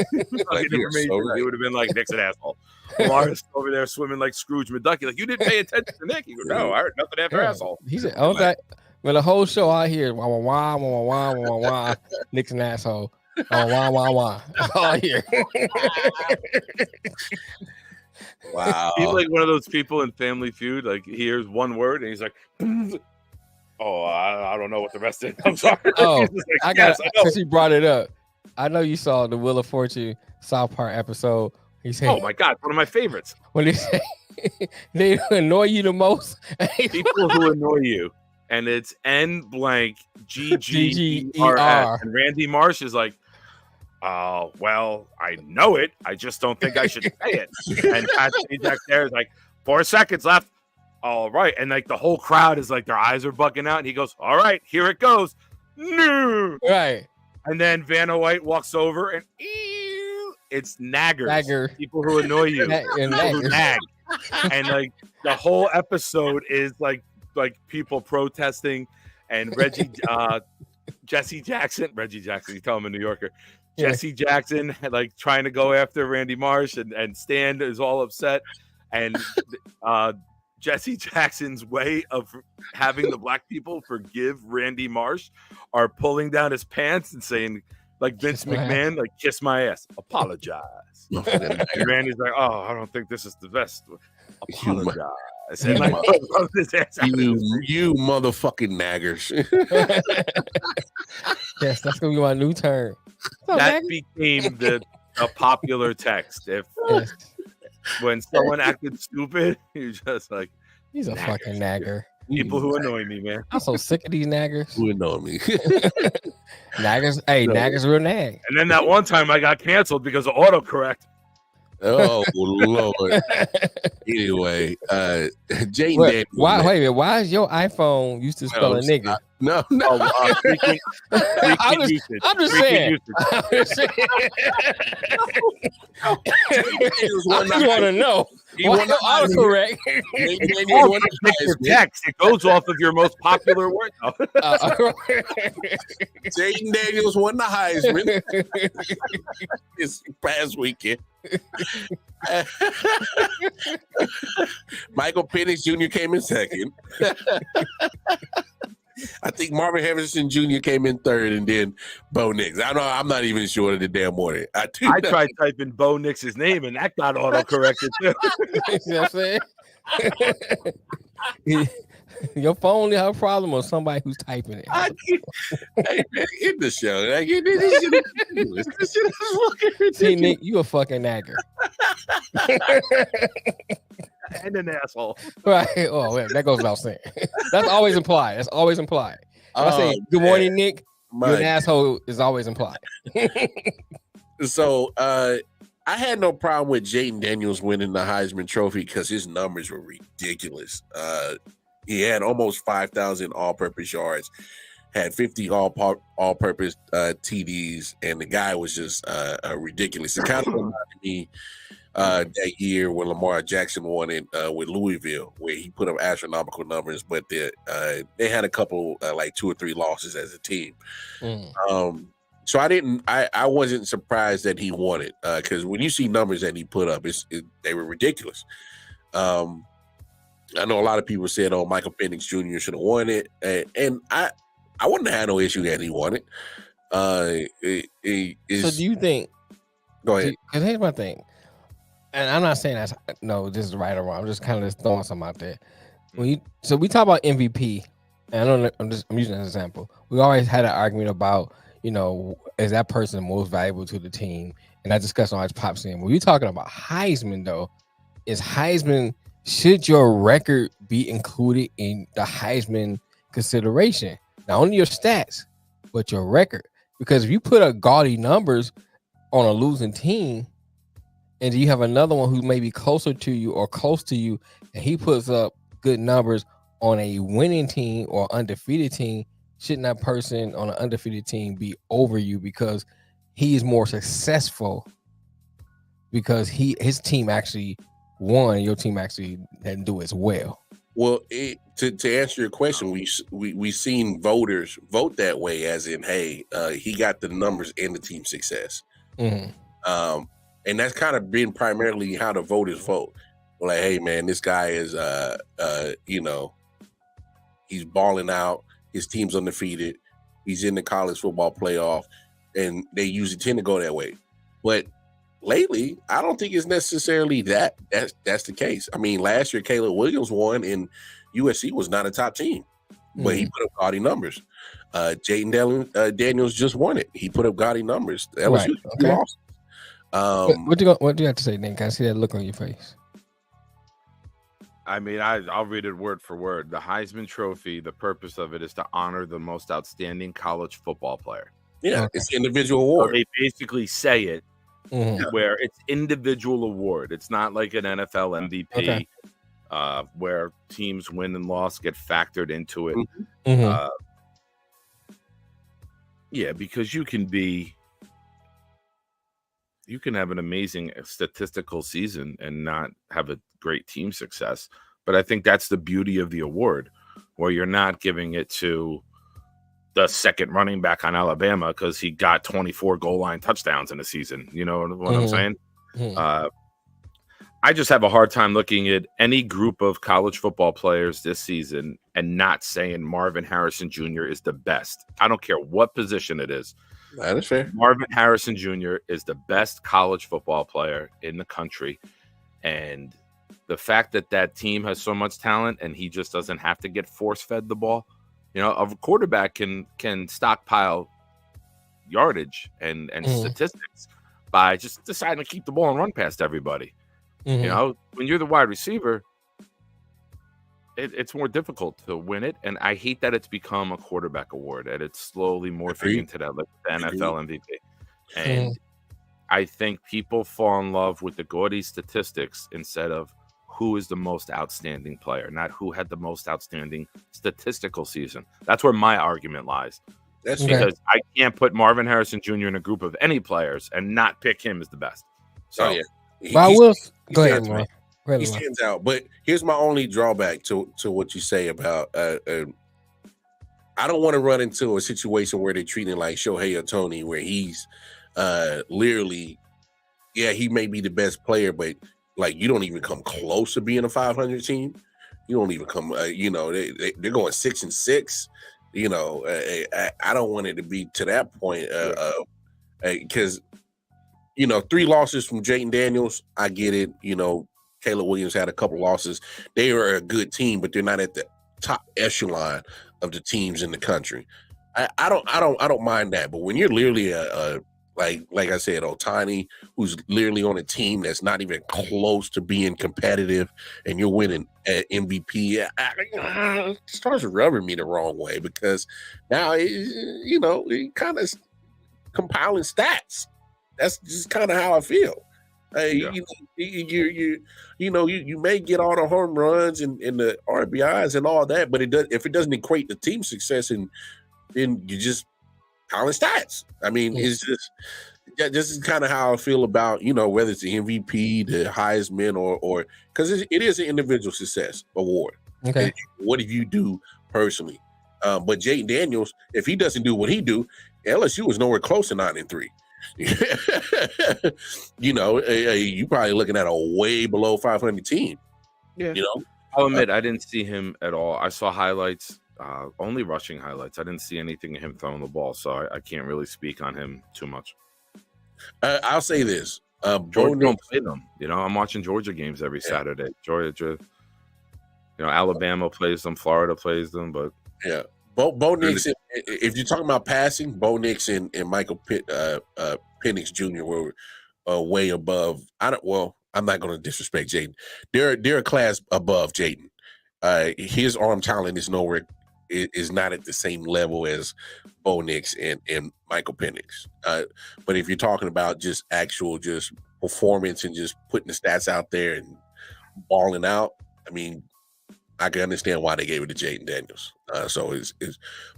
Like, information. right. He would have been like, Nick's an asshole. Lamar's over there swimming like Scrooge McDuck. Like, you didn't pay attention to Nick. He goes, no, I heard nothing after asshole. He said, oh, that. When the whole show I hear wah wah wah wah wah wah wah, Nick's an asshole. Oh, wah wah wah. That's all I hear. Wow. He's like one of those people in Family Feud. Like, he hears one word and he's like, oh, I don't know what the rest is. I'm sorry. Oh, like, I got since you brought it up. I know you saw the Wheel of Fortune South Park episode. He said, oh my God, one of my favorites. When they say they annoy you the most, people who annoy you. And it's N blank G-G-E-R-S. And Randy Marsh is like, well, I know it. I just don't think I should say it. And Pat Sajak there is like, 4 seconds left. All right. And like the whole crowd is like, their eyes are bugging out. And he goes, all right, here it goes. No. Right. And then Vanna White walks over and it's naggers. People who annoy you. Who nag. And like the whole episode is like people protesting and Jesse Jackson, you tell him a New Yorker, Jesse Jackson like trying to go after Randy Marsh and Stan is all upset. And Jesse Jackson's way of having the black people forgive Randy Marsh are pulling down his pants and saying, like Vince McMahon, like, kiss my ass, apologize. And Randy's like, oh, I don't think this is the best. Apologize. And like, you motherfucking naggers. Yes, that's gonna be my new term. That became a popular text. If when someone acted stupid, you're just like, he's a fucking nagger. People who annoy me, man. I'm so sick of these naggers. Who annoy me? Naggers, hey, naggers real nag. And then that one time I got canceled because of autocorrect. Oh Lord. Anyway, Jayden Daniels. Wait a minute. Why is your iPhone used to spell a nigga? No. I'm just saying. I just want to know. Why your autocorrect? Text. It goes off of your most popular word. Jayden Daniels won the Heisman this past weekend. Michael Penix Jr. came in second. I think Marvin Harrison Jr. came in third, and then Bo Nix. I'm not even sure of the damn order. I tried typing Bo Nix's name, and that got autocorrected too. You know what I'm saying? Your phone only have a problem or somebody who's typing it. Hey, man, in the show. Like, this shit is fucking ridiculous. See, Nick, you a fucking nagger. And an asshole. Right. Oh, yeah, that goes without saying. That's always implied. That's always implied. When I say good morning, Nick, you're an asshole is always implied. So I had no problem with Jayden Daniels winning the Heisman Trophy because his numbers were ridiculous. He had almost 5,000 all-purpose yards, had 50 all-purpose TDs, and the guy was just ridiculous. It kind of reminded me that year when Lamar Jackson won it with Louisville, where he put up astronomical numbers, but they had a couple like 2 or 3 losses as a team. So I wasn't surprised that he won it because when you see numbers that he put up, they were ridiculous. I know a lot of people said, "Oh, Michael Penix Jr. should have won it," and I wouldn't have had no issue that he won it. So do you think? Go ahead. Because here's my thing, and I'm not saying that's this is right or wrong. I'm just kind of just throwing something out there. So we talk about MVP, and I'm using an example. We always had an argument about is that person most valuable to the team, and that discussion always pops in. When you're talking about Heisman, though, should your record be included in the Heisman consideration? Not only your stats, but your record. Because if you put up gaudy numbers on a losing team, and you have another one who may be closer to you or close to you, and he puts up good numbers on a winning team or undefeated team, shouldn't that person on an undefeated team be over you because he is more successful because his team actually won and your team actually didn't do as well? Well, to answer your question, we've seen voters vote that way, as in, hey, he got the numbers and the team success. And that's kind of been primarily how the voters vote. Like, hey, man, this guy is, he's balling out. His team's undefeated. He's in the college football playoff, and they usually tend to go that way. But lately, I don't think it's necessarily that's the case. I mean, last year, Caleb Williams won, and USC was not a top team, but he put up gaudy numbers. Jayden Daniels just won it. He put up gaudy numbers. LSU lost. What do you have to say, Nick? Can I see that look on your face? I mean, I'll read it word for word. The Heisman Trophy, the purpose of it is to honor the most outstanding college football player. Yeah, it's an individual award. So they basically say it where it's individual award. It's not like an NFL MVP where teams win and loss get factored into it. Yeah, because you can have an amazing statistical season and not have a great team success. But I think that's the beauty of the award, where you're not giving it to the second running back on Alabama because he got 24 goal line touchdowns in a season. You know what I'm saying? I just have a hard time looking at any group of college football players this season and not saying Marvin Harrison Jr. is the best. I don't care what position it is. That is fair. Marvin Harrison Jr. is the best college football player in the country. And the fact that team has so much talent and he just doesn't have to get force-fed the ball. A quarterback can stockpile yardage and statistics by just deciding to keep the ball and run past everybody. When you're the wide receiver, it's more difficult to win it. And I hate that it's become a quarterback award and it's slowly morphing into that like the NFL MVP. And I think people fall in love with the gaudy statistics instead of who is the most outstanding player, not who had the most outstanding statistical season. That's where my argument lies. That's because I can't put Marvin Harrison Jr. in a group of any players and not pick him as the best. So go ahead, man. He stands out. But here's my only drawback to what you say about I don't want to run into a situation where they're treating like Shohei Ohtani, where he's literally, he may be the best player, but like you don't even come close to being a 500 team. You don't even come. They're going 6-6. I don't want it to be to that point because 3 losses from Jayden Daniels. I get it. Caleb Williams had a couple losses. They are a good team, but they're not at the top echelon of the teams in the country. I don't mind that. But when you're literally like I said, Ohtani, who's literally on a team that's not even close to being competitive, and you're winning at MVP, it starts rubbing me the wrong way because now it kind of compiling stats. That's just kind of how I feel. You may get all the home runs and the RBIs and all that, but if it doesn't equate to team success, and then you just calling stats. I mean, it's just this is kind of how I feel about whether it's the MVP, the Heisman, or because it is an individual success award. Okay, what do you do personally? But Jayden Daniels, if he doesn't do what he do, LSU is nowhere close to 9-3. You probably looking at a way below 500 team. Yeah. I'll admit I didn't see him at all. I saw highlights Only rushing highlights. I didn't see anything of him throwing the ball, so I can't really speak on him too much. I'll say this. Georgia don't play them. I'm watching Georgia games every Saturday. Georgia, Alabama plays them, Florida plays them, but yeah. Bo Nix, if you're talking about passing, Bo Nix and Michael Penix Jr. were way above. I'm not going to disrespect Jayden. They're a class above Jayden. His arm talent is not at the same level as Bo Nix and Michael Penix. But if you're talking about just actual just performance and just putting the stats out there and balling out, I mean, I can understand why they gave it to Jayden Daniels.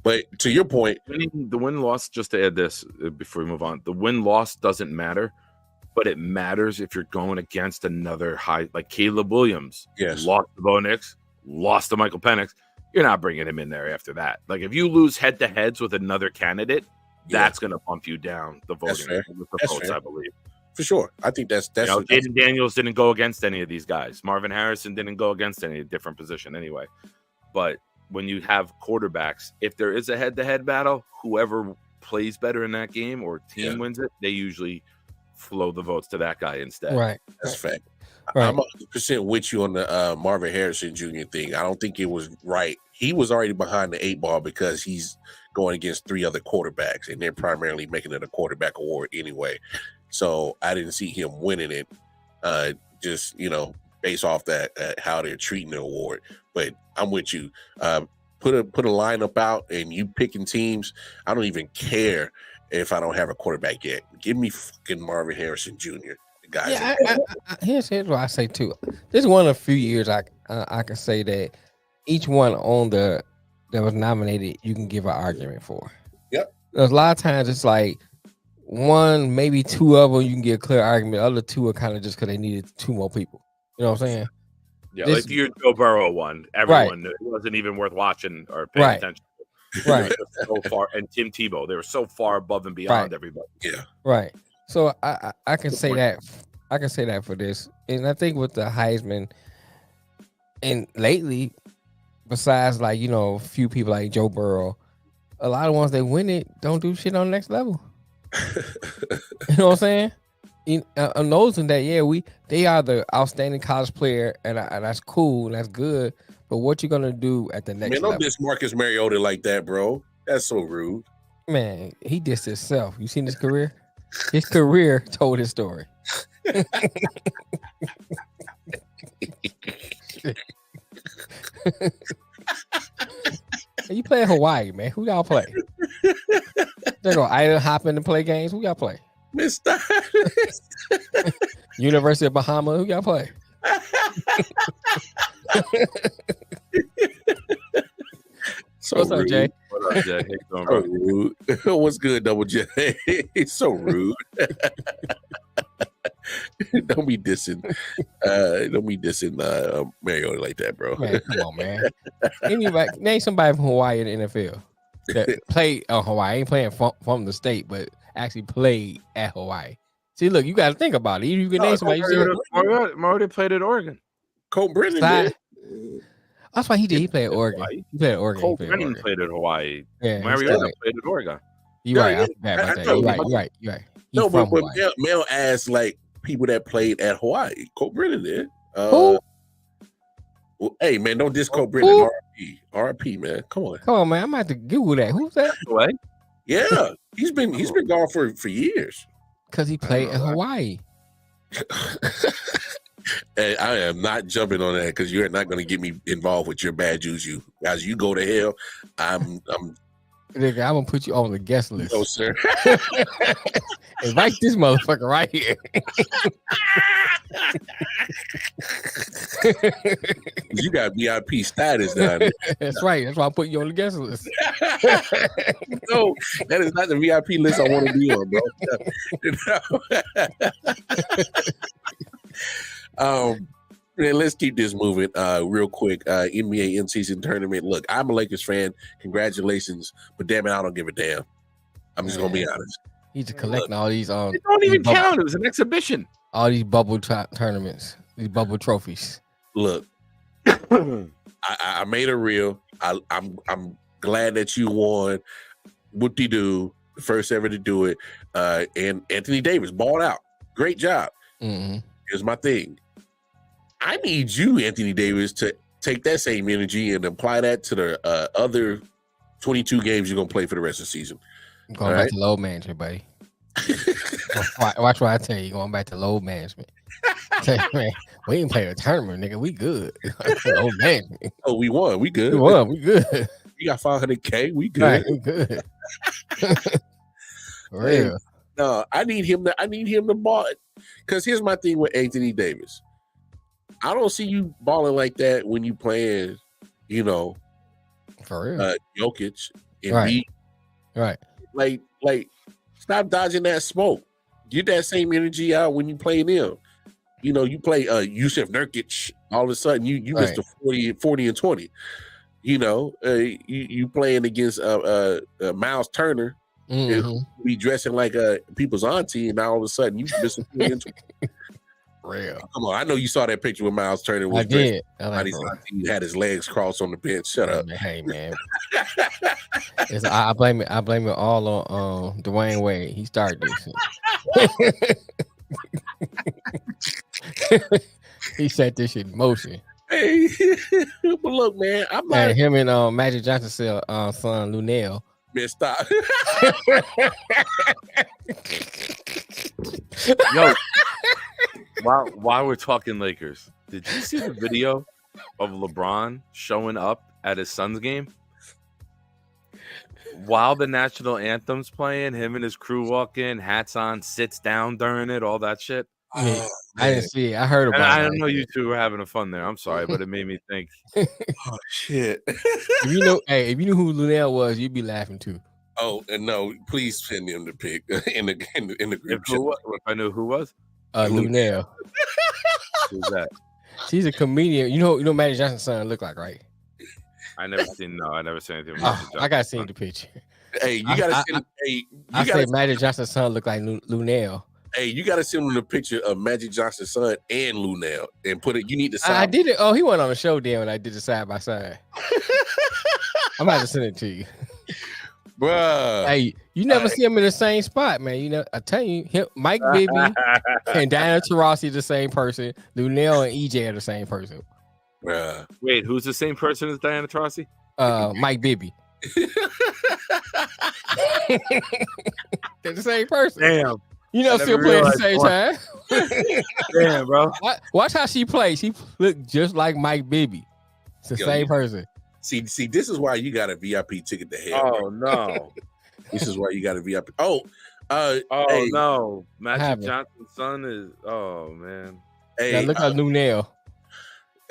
But to your point, the win-loss, just to add this before we move on, the win-loss doesn't matter, but it matters if you're going against another high, like Caleb Williams. Yes. Lost to Bo Nix, lost to Michael Penix. You're not bringing him in there after that. Like, if you lose head-to-heads with another candidate, that's going to bump you down the voting with the votes, I believe. For sure. I think that's Jayden Daniels didn't go against any of these guys. Marvin Harrison didn't go against any different position anyway. But when you have quarterbacks, if there is a head-to-head battle, whoever plays better in that game or team wins it, they usually flow the votes to that guy instead. Right. That's fact. Right. I'm 100% with you on the Marvin Harrison Jr. thing. I don't think it was right. He was already behind the 8 ball because he's going against 3 other quarterbacks, and they're primarily making it a quarterback award anyway. So I didn't see him winning it, just based off that how they're treating the award. But I'm with you. Put a lineup out, and you picking teams. I don't even care if I don't have a quarterback yet. Give me fucking Marvin Harrison Jr. The guys. Yeah, here's what I say too. This is one of the few years I can say that each one that was nominated, you can give an argument for. Yep. There's a lot of times it's like one, maybe 2 of them you can get a clear argument. The other 2 are kind of just because they needed 2 more people. You know what I'm saying? Yeah, like the Joe Burrow one. Everyone knew it wasn't even worth watching or paying attention to. Right. So far, and Tim Tebow, they were so far above and beyond everybody. Yeah. Right. So I can say that. I can say that for this. And I think with the Heisman, and lately, besides a few people like Joe Burrow, a lot of ones that win it don't do shit on the next level. You know what I'm saying? I'm noticing that they are the outstanding college player, and that's cool and that's good. But what you gonna do at the next level? Don't diss Marcus Mariota like that, bro. That's so rude. Man, he dissed himself. You seen his career? His career told his story. You play in Hawaii, man. Who y'all play? They're gonna idle hop in and play games. Who y'all play? Mr. University of Bahama. Who y'all play? So what's rude. up, Jay? What up, Jay? Hey, so rude. What's good, Double J? It's so rude. Don't be dissing. Mariota like that, bro. Man, come on, man. Anybody name somebody from Hawaii in the NFL that played Hawaii. Ain't playing from the state, but actually played at Hawaii. See, look, you got to think about it. You can name somebody. Mariota played at Oregon. Colt Brennan did. That's why he did. He played at Oregon. He played at Oregon. Colt Brennan played at Hawaii. Yeah, Mariota played at Oregon. You're right. I forgot about that. You're right. No, but Mel asked like people that played at Hawaii. Colt Brennan did. Who? Well, hey man, don't diss Colt Brennan. RP, man. Come on, man. I'm gonna have to Google that. Who's that? What? Yeah, he's been gone for years. Because he played in Hawaii. Hey, I am not jumping on that because you're not going to get me involved with your bad juju. As you go to hell, I'm Nigga, I'm gonna put you on the guest list. No, sir. Invite this motherfucker right here. You got VIP status down there. That's right. That's why I'm putting you on the guest list. No, that is not the VIP list I want to be on, bro. Man, let's keep this moving real quick. NBA in-season tournament. Look, I'm a Lakers fan. Congratulations. But damn it, I don't give a damn. I'm just going to be honest. He's collecting all these. It don't even count. It was an exhibition. All these bubble tournaments. These bubble trophies. Look, I made a reel. I'm glad that you won. Whoop-de-doo, the first ever to do it. And Anthony Davis balled out. Great job. Mm-hmm. Here's my thing. I need you, Anthony Davis, to take that same energy and apply that to the other 22 games you're gonna play for the rest of the season. Going back to load management, buddy. Watch what I tell you. Going back to load management. Tell you, man, we ain't play a tournament, nigga. We good. Load management. Oh, we won. We good. We won. We good. You got 500K. We good. Right, we good. For real. No, I need him to ball. Because here's my thing with Anthony Davis. I don't see you balling like that when you playing, for real. Jokic and Right. Right. Like, stop dodging that smoke. Get that same energy out when you play them. You play Yusuf Nurkic, all of a sudden you missed the 40 and 20. You playing against Miles Turner, be dressing like people's auntie, and now all of a sudden you miss the 40 and 20. Real. Come on, I know you saw that picture with Miles Turner. I did. He had his legs crossed on the bench. Shut up. Hey man. I blame it all on Dwayne Wade. He started this shit. He set this shit in motion. Hey, but look, man, I'm not him and Magic Johnson's son Lunel. Man, stop. Yo, while we're talking Lakers, did you see the video of LeBron showing up at his son's game? While the national anthem's playing, him and his crew walk in, hats on, sits down during it, all that shit. I didn't see it. I heard about it. I don't know you two were having fun there. I'm sorry, but it made me think. Oh shit! If you knew who Lunel was, you'd be laughing too. Oh, and no, please send him the pic in the group chat. If I knew who was Lunel. Who's that? She's a comedian. You know Magic Johnson's son look like, right? I never seen anything. I gotta see the picture. Hey, you gotta send. I said Magic Johnson's son look like Lunel. Hey, you gotta send him the picture of Magic Johnson's son and Lunel and put it. You need to. I did it. Oh, he went on the show then when I did the side by side. I'm about to send it to you, bruh. Hey, you never see him in the same spot, man. I tell you, Mike Bibby and Diana Taurasi the same person. Lunel and EJ are the same person. Bruh. Wait, who's the same person as Diana Taurasi? Mike Bibby. They're the same person. Damn. Still playing at the same time. Damn, bro. Watch how she plays. She look just like Mike Bibby. It's the same person. See, this is why you got a VIP ticket to hell. Oh no. This is why you got a VIP. Hey. No. Magic Johnson's son is. Oh man. Hey, now look at Lunel.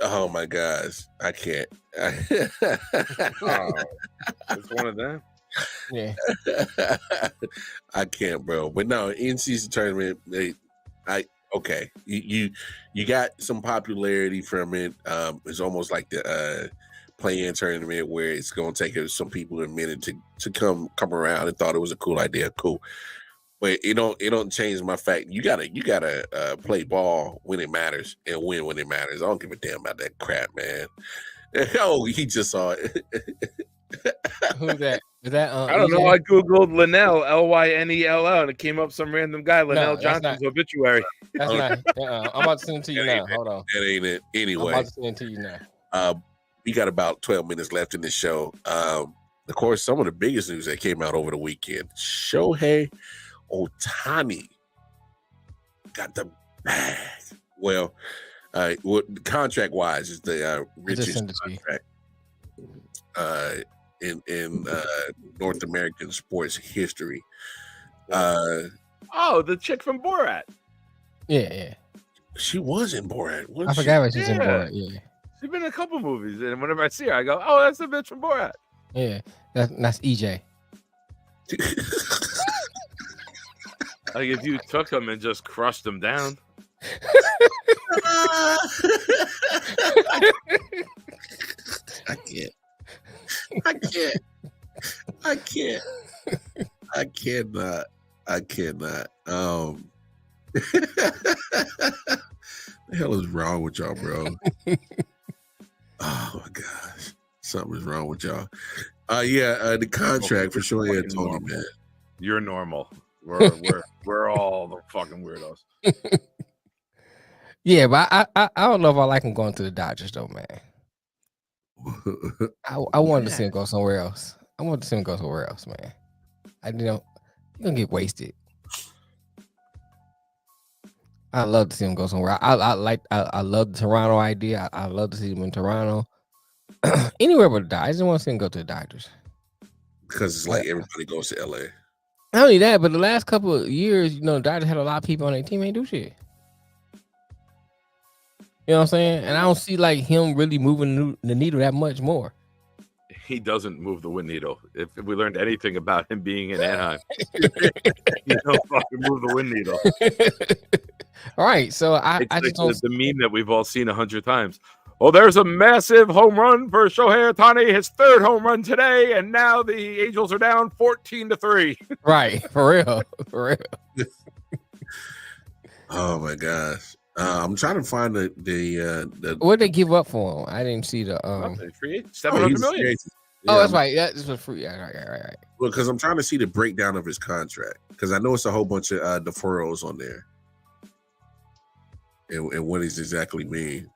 Oh my gosh, I can't. It's one of them. Yeah. I can't, bro. But no, in season tournament, okay. You got some popularity from it. It's almost like the play-in tournament where it's gonna take some people a minute to come around and thought it was a cool idea. Cool. But it don't change my fact. You gotta play ball when it matters and win when it matters. I don't give a damn about that crap, man. Oh, he just saw it. Who's that? Is that I don't know. I googled Linnell, Lynell, and it came up some random guy, Linnell Johnson's obituary. That's not. I'm about to send it to you now. Hold on. That ain't it. Anyway, I'm about to send it to you now. We got about 12 minutes left in this show. Of course, some of the biggest news that came out over the weekend: Shohei Ohtani got the bag. Well, contract wise, is the richest contract in North American sports history. The chick from Borat. Yeah. She was in Borat. I forgot what she's in Borat. Yeah. She's been in a couple movies, and whenever I see her, I go, "Oh, that's the bitch from Borat." Yeah, that's EJ. Like if you took him and just crushed him down. I can't. I cannot. The hell is wrong with y'all, bro? Oh my gosh. Something's wrong with y'all. The contract for sure. Yeah, Tony, man. You're normal. We're all the fucking weirdos. Yeah, but I don't know if I like him going to the Dodgers though, man. I wanted to see him go somewhere else. I wanted to see him go somewhere else, man. He's gonna get wasted. I love to see him go somewhere. I love the Toronto idea. I love to see him in Toronto. Anywhere but the Dodgers. I just want to see him go to the Dodgers. Because it's like everybody goes to LA. Not only that, but the last couple of years, the Dodgers had a lot of people on their team ain't do shit. You know what I'm saying? And I don't see like him really moving the needle that much more. He doesn't move the wind needle. If we learned anything about him being in Anaheim, he don't fucking move the wind needle. All right, so I just don't. The meme that we've all seen 100 times. Oh, there's a massive home run for Shohei Ohtani, his third home run today, and now the Angels are down 14-3. Right, for real. Oh my gosh. I'm trying to find the what did they give up for him? I didn't see the $700 million. Oh, that's right. Yeah, this was free. Yeah, right. Well, because I'm trying to see the breakdown of his contract because I know it's a whole bunch of deferrals on there, and what does exactly mean?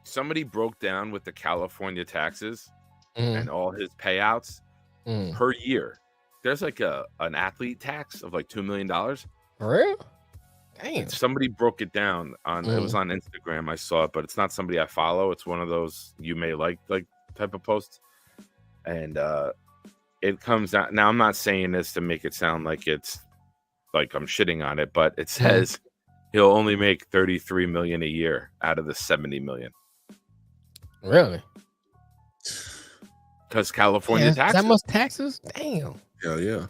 Somebody broke down with the California taxes and all his payouts per year. There's like an athlete tax of like $2 million. For real? Damn. Somebody broke it down on it was on Instagram. I saw it, but it's not somebody I follow. It's one of those you may like type of posts. And it comes out now. I'm not saying this to make it sound like it's like I'm shitting on it, but it says he'll only make $33 million a year out of the $70 million. Really? Because California taxes. That much taxes? Damn. Hell yeah.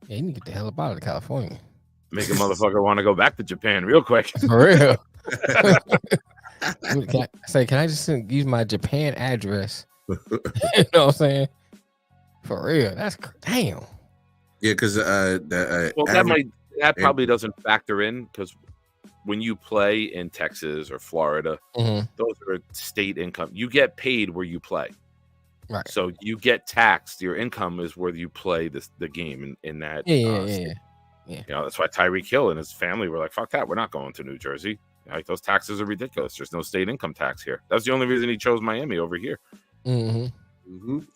Yeah, you need to get the hell up out of California. Make a motherfucker want to go back to Japan real quick. For real. Can I just use my Japan address? You know what I'm saying? For real. That's damn. Yeah, because that probably doesn't factor in because when you play in Texas or Florida, those are state income. You get paid where you play. Right. So you get taxed. Your income is where you play the game in that. Yeah. That's why Tyreek Hill and his family were like, fuck that. We're not going to New Jersey. Like, those taxes are ridiculous. There's no state income tax here. That's the only reason he chose Miami over here. I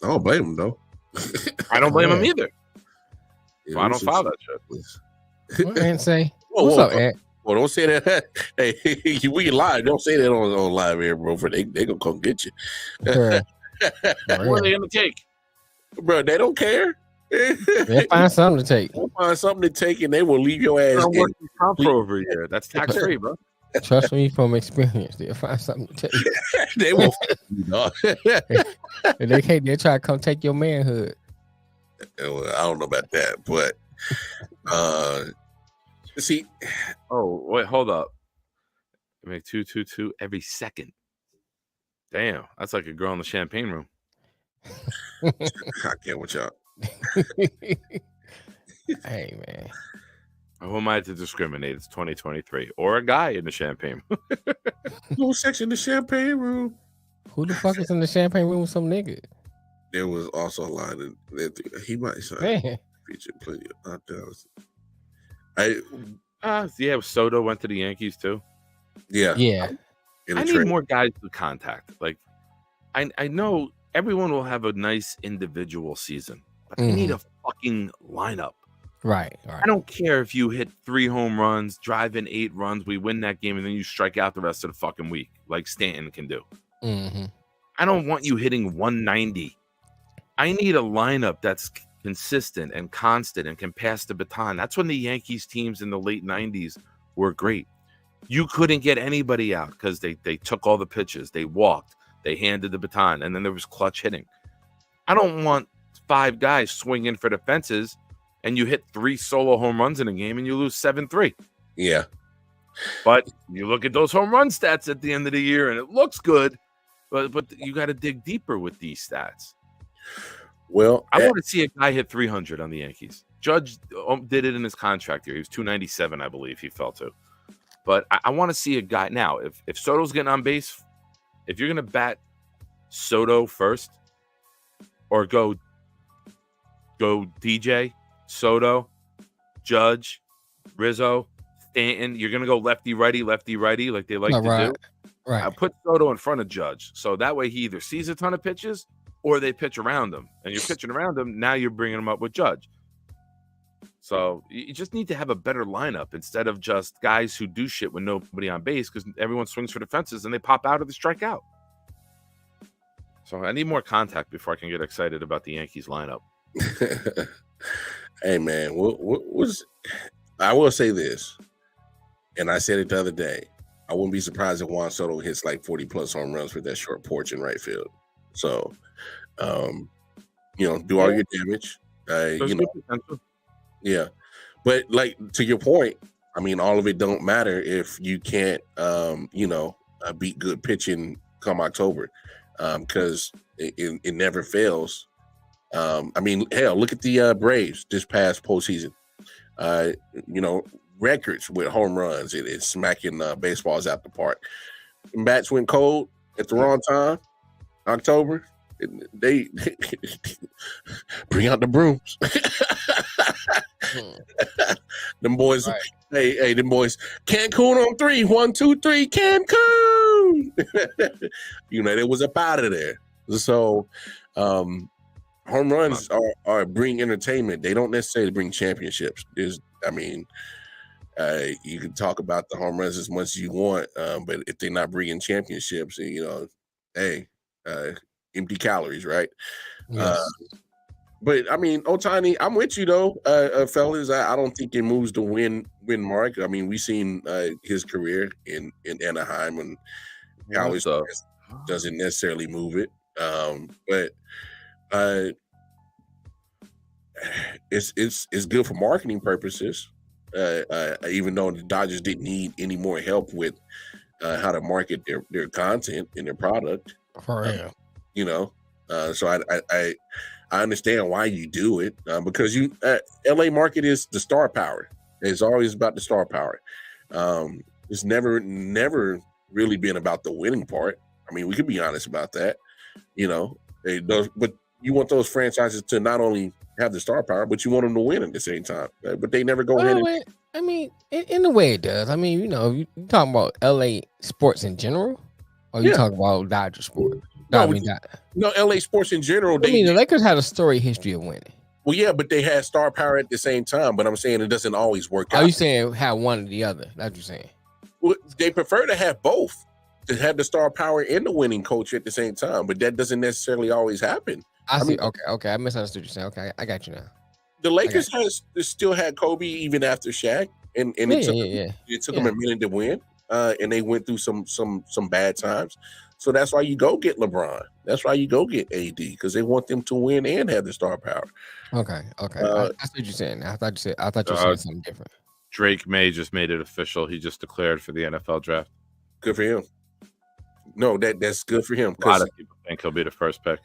don't blame him, though. I don't blame him either. Yeah, so I don't follow that shit. What Ant say? What's up, Ant? Well, don't say that. Hey, we live. Don't say that on live here, bro. For they gonna come get you. What are they gonna take, bro? They don't care. They'll find something to take. They'll find something to take, and they will leave your ass. For over a year. That's tax free, bro. Trust me from experience. They'll find something to take. They will. And they can't. They try to come take your manhood. Well, I don't know about that, but see. Oh wait, hold up. I make 222 every second. Damn, that's like a girl in the champagne room. I can't with y'all. Hey man, who am I to discriminate? It's 2023, or a guy in the champagne. No sex in the champagne room. Who the fuck is in the champagne room with some nigga? There was also a line that he might feature plenty of opt-outs. Soto went to the Yankees too. Yeah. I need more guys to contact. Like, I know everyone will have a nice individual season, but I need a fucking lineup. Right. I don't care if you hit 3 home runs, drive in 8 runs, we win that game, and then you strike out the rest of the fucking week, like Stanton can do. I don't want you hitting 190. I need a lineup that's consistent and constant and can pass the baton. That's when the Yankees teams in the late 90s were great. You couldn't get anybody out because they took all the pitches, they walked, they handed the baton, and then there was clutch hitting. I don't want 5 guys swinging for the fences and you hit 3 solo home runs in a game and you lose 7-3. Yeah. But you look at those home run stats at the end of the year and it looks good, but you got to dig deeper with these stats. Well, I want to see a guy hit 300 on the Yankees. Judge did it in his contract year. He was 297, I believe he fell to. But I want to see a guy now. If Soto's getting on base, if you're going to bat Soto first, or go DJ, Soto, Judge, Rizzo, Stanton. You're gonna go lefty righty like they like to do. Right. I put Soto in front of Judge, so that way he either sees a ton of pitches or they pitch around him, and you're pitching around him. Now you're bringing him up with Judge. So you just need to have a better lineup instead of just guys who do shit with nobody on base because everyone swings for the fences and they pop out or they strike out. So I need more contact before I can get excited about the Yankees lineup. Hey man, I will say this, and I said it the other day. I wouldn't be surprised if Juan Soto hits like 40 plus home runs with that short porch in right field. So, do all your damage. Yeah, but like to your point, I mean, all of it don't matter if you can't, beat good pitching come October, because it never fails. I mean, hell, look at the Braves this past postseason. Records with home runs. It's smacking baseballs out the park. And bats went cold at the wrong time. October, they bring out the brooms. Them boys, right. Hey, them boys, Cancun on 3, 1, 2, 3, Cancun. They was up out of there. So, home runs are bring entertainment. They don't necessarily bring championships. You can talk about the home runs as much as you want, but if they're not bringing championships, empty calories, right? Yes. But I mean, Ohtani, I'm with you though, fellas. I don't think it moves the win mark. I mean, we've seen his career in Anaheim, and how it doesn't necessarily move it. But it's good for marketing purposes. Even though the Dodgers didn't need any more help with how to market their content and their product. For real. So I understand why you do it, because LA market is the star power. It's always about the star power. It's never really been about the winning part. I mean, we can be honest about that, but you want those franchises to not only have the star power, but you want them to win at the same time. But they never go ahead. I mean, in a way it does. I mean, you talking about LA sports in general, or you talking about Dodger sports? No, LA sports in general. The Lakers had a storied history of winning. Well, yeah, but they had star power at the same time. But I'm saying it doesn't always work out. Are you saying have one or the other? That's what you're saying. Well, they prefer to have both, to have the star power and the winning culture at the same time. But that doesn't necessarily always happen. I see. Okay. I misunderstood you saying. Okay, I got you now. The Lakers still had Kobe even after Shaq, and it took them a minute to win, and they went through some bad times. So that's why you go get LeBron. That's why you go get AD, because they want them to win and have the star power. Okay. I see what you're saying. I thought you were saying something different. Drake May just made it official. He just declared for the NFL draft. Good for him. No, that's good for him. A lot of people think he'll be the first pick.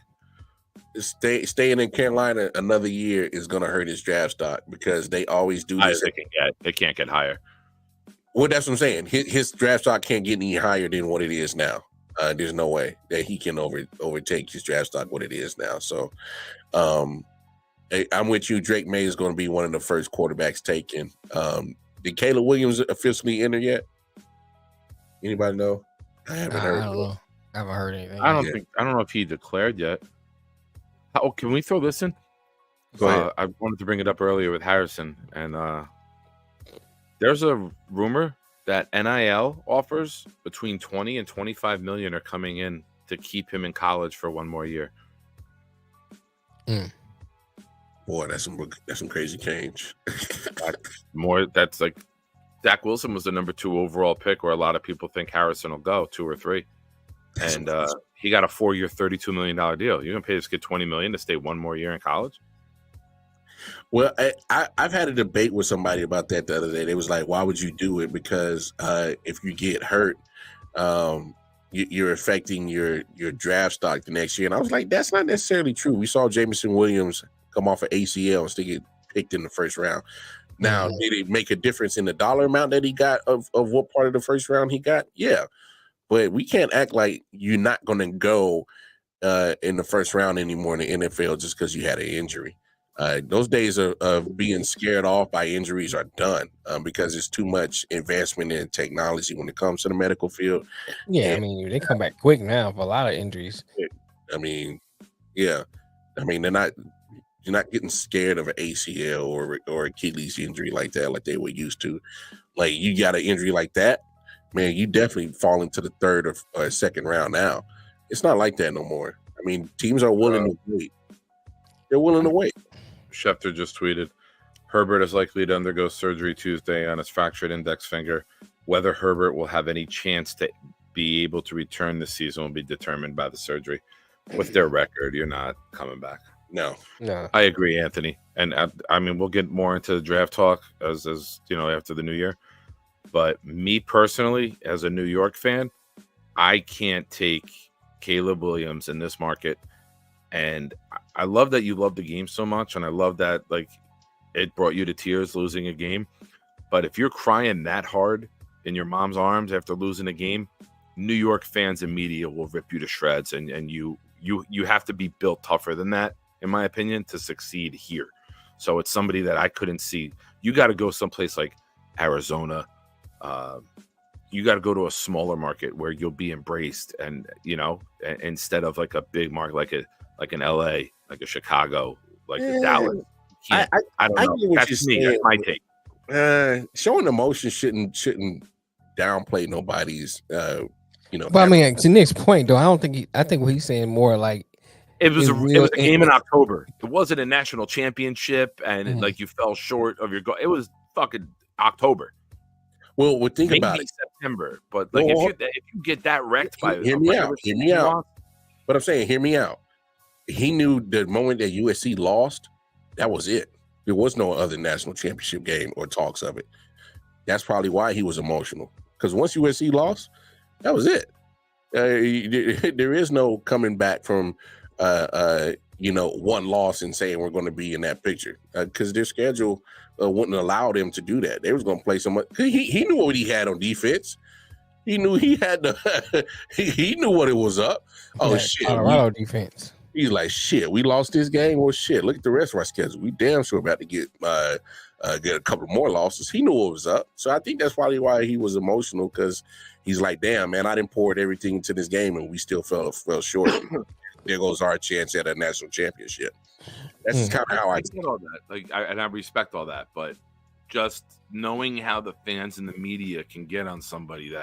Staying in Carolina another year is going to hurt his draft stock, because they always do this. They can't get higher. Well, that's what I'm saying. His draft stock can't get any higher than what it is now. There's no way that he can overtake his draft stock what it is now. So, I'm with you. Drake May is going to be one of the first quarterbacks taken. Did Caleb Williams officially enter yet? Anybody know? I haven't heard. I don't know. I haven't heard anything. I don't know if he declared yet. Oh, can we throw this in? Go ahead. I wanted to bring it up earlier with Harrison, and there's a rumor that NIL offers between 20 and 25 million are coming in to keep him in college for one more year. Boy, that's some crazy change. That's like Zach Wilson was the number 2 overall pick, where a lot of people think Harrison will go 2 or 3. And he got a 4-year, $32 million deal. You're gonna pay this kid $20 million to stay one more year in college? Well, I've had a debate with somebody about that the other day. They was like, "Why would you do it?" Because if you get hurt, you're affecting your draft stock the next year. And I was like, "That's not necessarily true." We saw Jameson Williams come off of ACL and still get picked in the first round. Now, did it make a difference in the dollar amount that he got of what part of the first round he got? Yeah. But we can't act like you're not going to go in the first round anymore in the NFL just because you had an injury. Those days of being scared off by injuries are done because there's too much advancement in technology when it comes to the medical field. Yeah, And, I mean they come back quick now for a lot of injuries. I mean, yeah, I mean you're not getting scared of an ACL or Achilles injury like that like they were used to. Like you got an injury like that, man, you definitely fall into the third or second round now. It's not like that no more. I mean, teams are willing to wait. They're willing to wait. Schefter just tweeted, Herbert is likely to undergo surgery Tuesday on his fractured index finger. Whether Herbert will have any chance to be able to return this season will be determined by the surgery. With their record, you're not coming back. No. I agree, Anthony. And I mean, we'll get more into the draft talk as you know, after the new year. But me personally, as a New York fan, I can't take Caleb Williams in this market. And I love that you love the game so much, and I love that like it brought you to tears losing a game. But if you're crying that hard in your mom's arms after losing a game, New York fans and media will rip you to shreds, and you have to be built tougher than that, in my opinion, to succeed here. So it's somebody that I couldn't see. You got to go someplace like Arizona. You got to go to a smaller market where you'll be embraced, and you know, instead of like a big market like an LA, like a Chicago, like a Dallas. I don't know. That's me. That's my take. Showing emotion shouldn't downplay nobody's. You know. But I mean, to Nick's point, though, I think what he's saying more like it was a game in October. It wasn't a national championship, and like you fell short of your goal. It was fucking October. Well, think maybe about it. September, but like if you get that wrecked by hear me out. But I'm saying, hear me out. He knew the moment that USC lost, that was it. There was no other national championship game or talks of it. That's probably why he was emotional. Because once USC lost, that was it. There is no coming back from, one loss and saying we're going to be in that picture. Because their schedule wouldn't allow them to do that. They was going to play someone. He knew what he had on defense. He knew he had he knew what it was up. Oh, shit. Colorado defense. He's like, shit, we lost this game. Well, shit, look at the rest of our schedule. We damn sure about to get a couple more losses. He knew what was up. So I think that's probably why he was emotional, because he's like, damn, man, I didn't pour everything into this game and we still fell short. There goes our chance at a national championship. That's just kind of how I get all that. Like, I respect all that, but just knowing how the fans and the media can get on somebody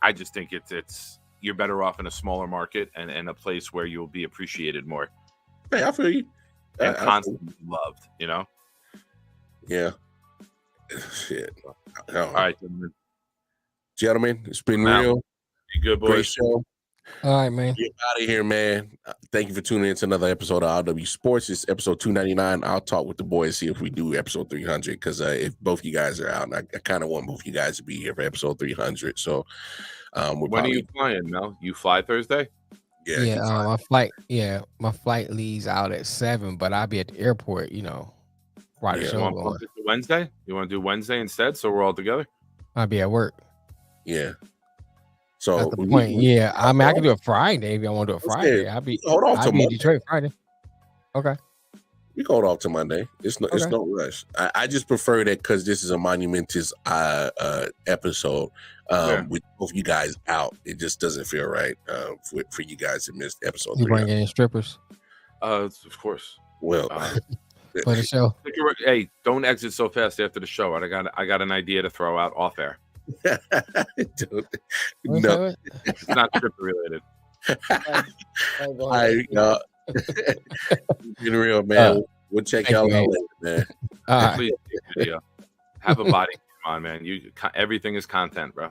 I just think it's you're better off in a smaller market and a place where you'll be appreciated more. Hey, I feel you. And constantly loved, you know? Yeah. Shit. All right, gentlemen, it's been real. Be good, boys. Great show. All right, man. Get out of here, man. Thank you for tuning in to another episode of I.O.W. Sports. It's episode 299. I'll talk with the boys, see if we do episode 300, because if both you guys are out, and I kind of want both you guys to be here for episode 300. So, when are you flying, Mel? You fly Thursday? Yeah. My flight leaves out at 7, but I'll be at the airport. You know, right. You want to do Wednesday? You want to do Wednesday instead, so we're all together? I'll be at work. Yeah. So that's the point. I mean, I can do a Friday if I want to do a Friday. I'll be in Detroit Friday. Okay. We can hold off to Monday. It's no rush. I just prefer that because this is a monumentous episode. With both you guys out, it just doesn't feel right for you guys to miss episode. You bring in strippers? Of course. Well, for the show. Hey, don't exit so fast after the show. I got an idea to throw out off air. No, it's not stripper related. Been real, man. We'll check y'all out later, man. Please take a video. Have a body. Come on, man. Everything is content, bro.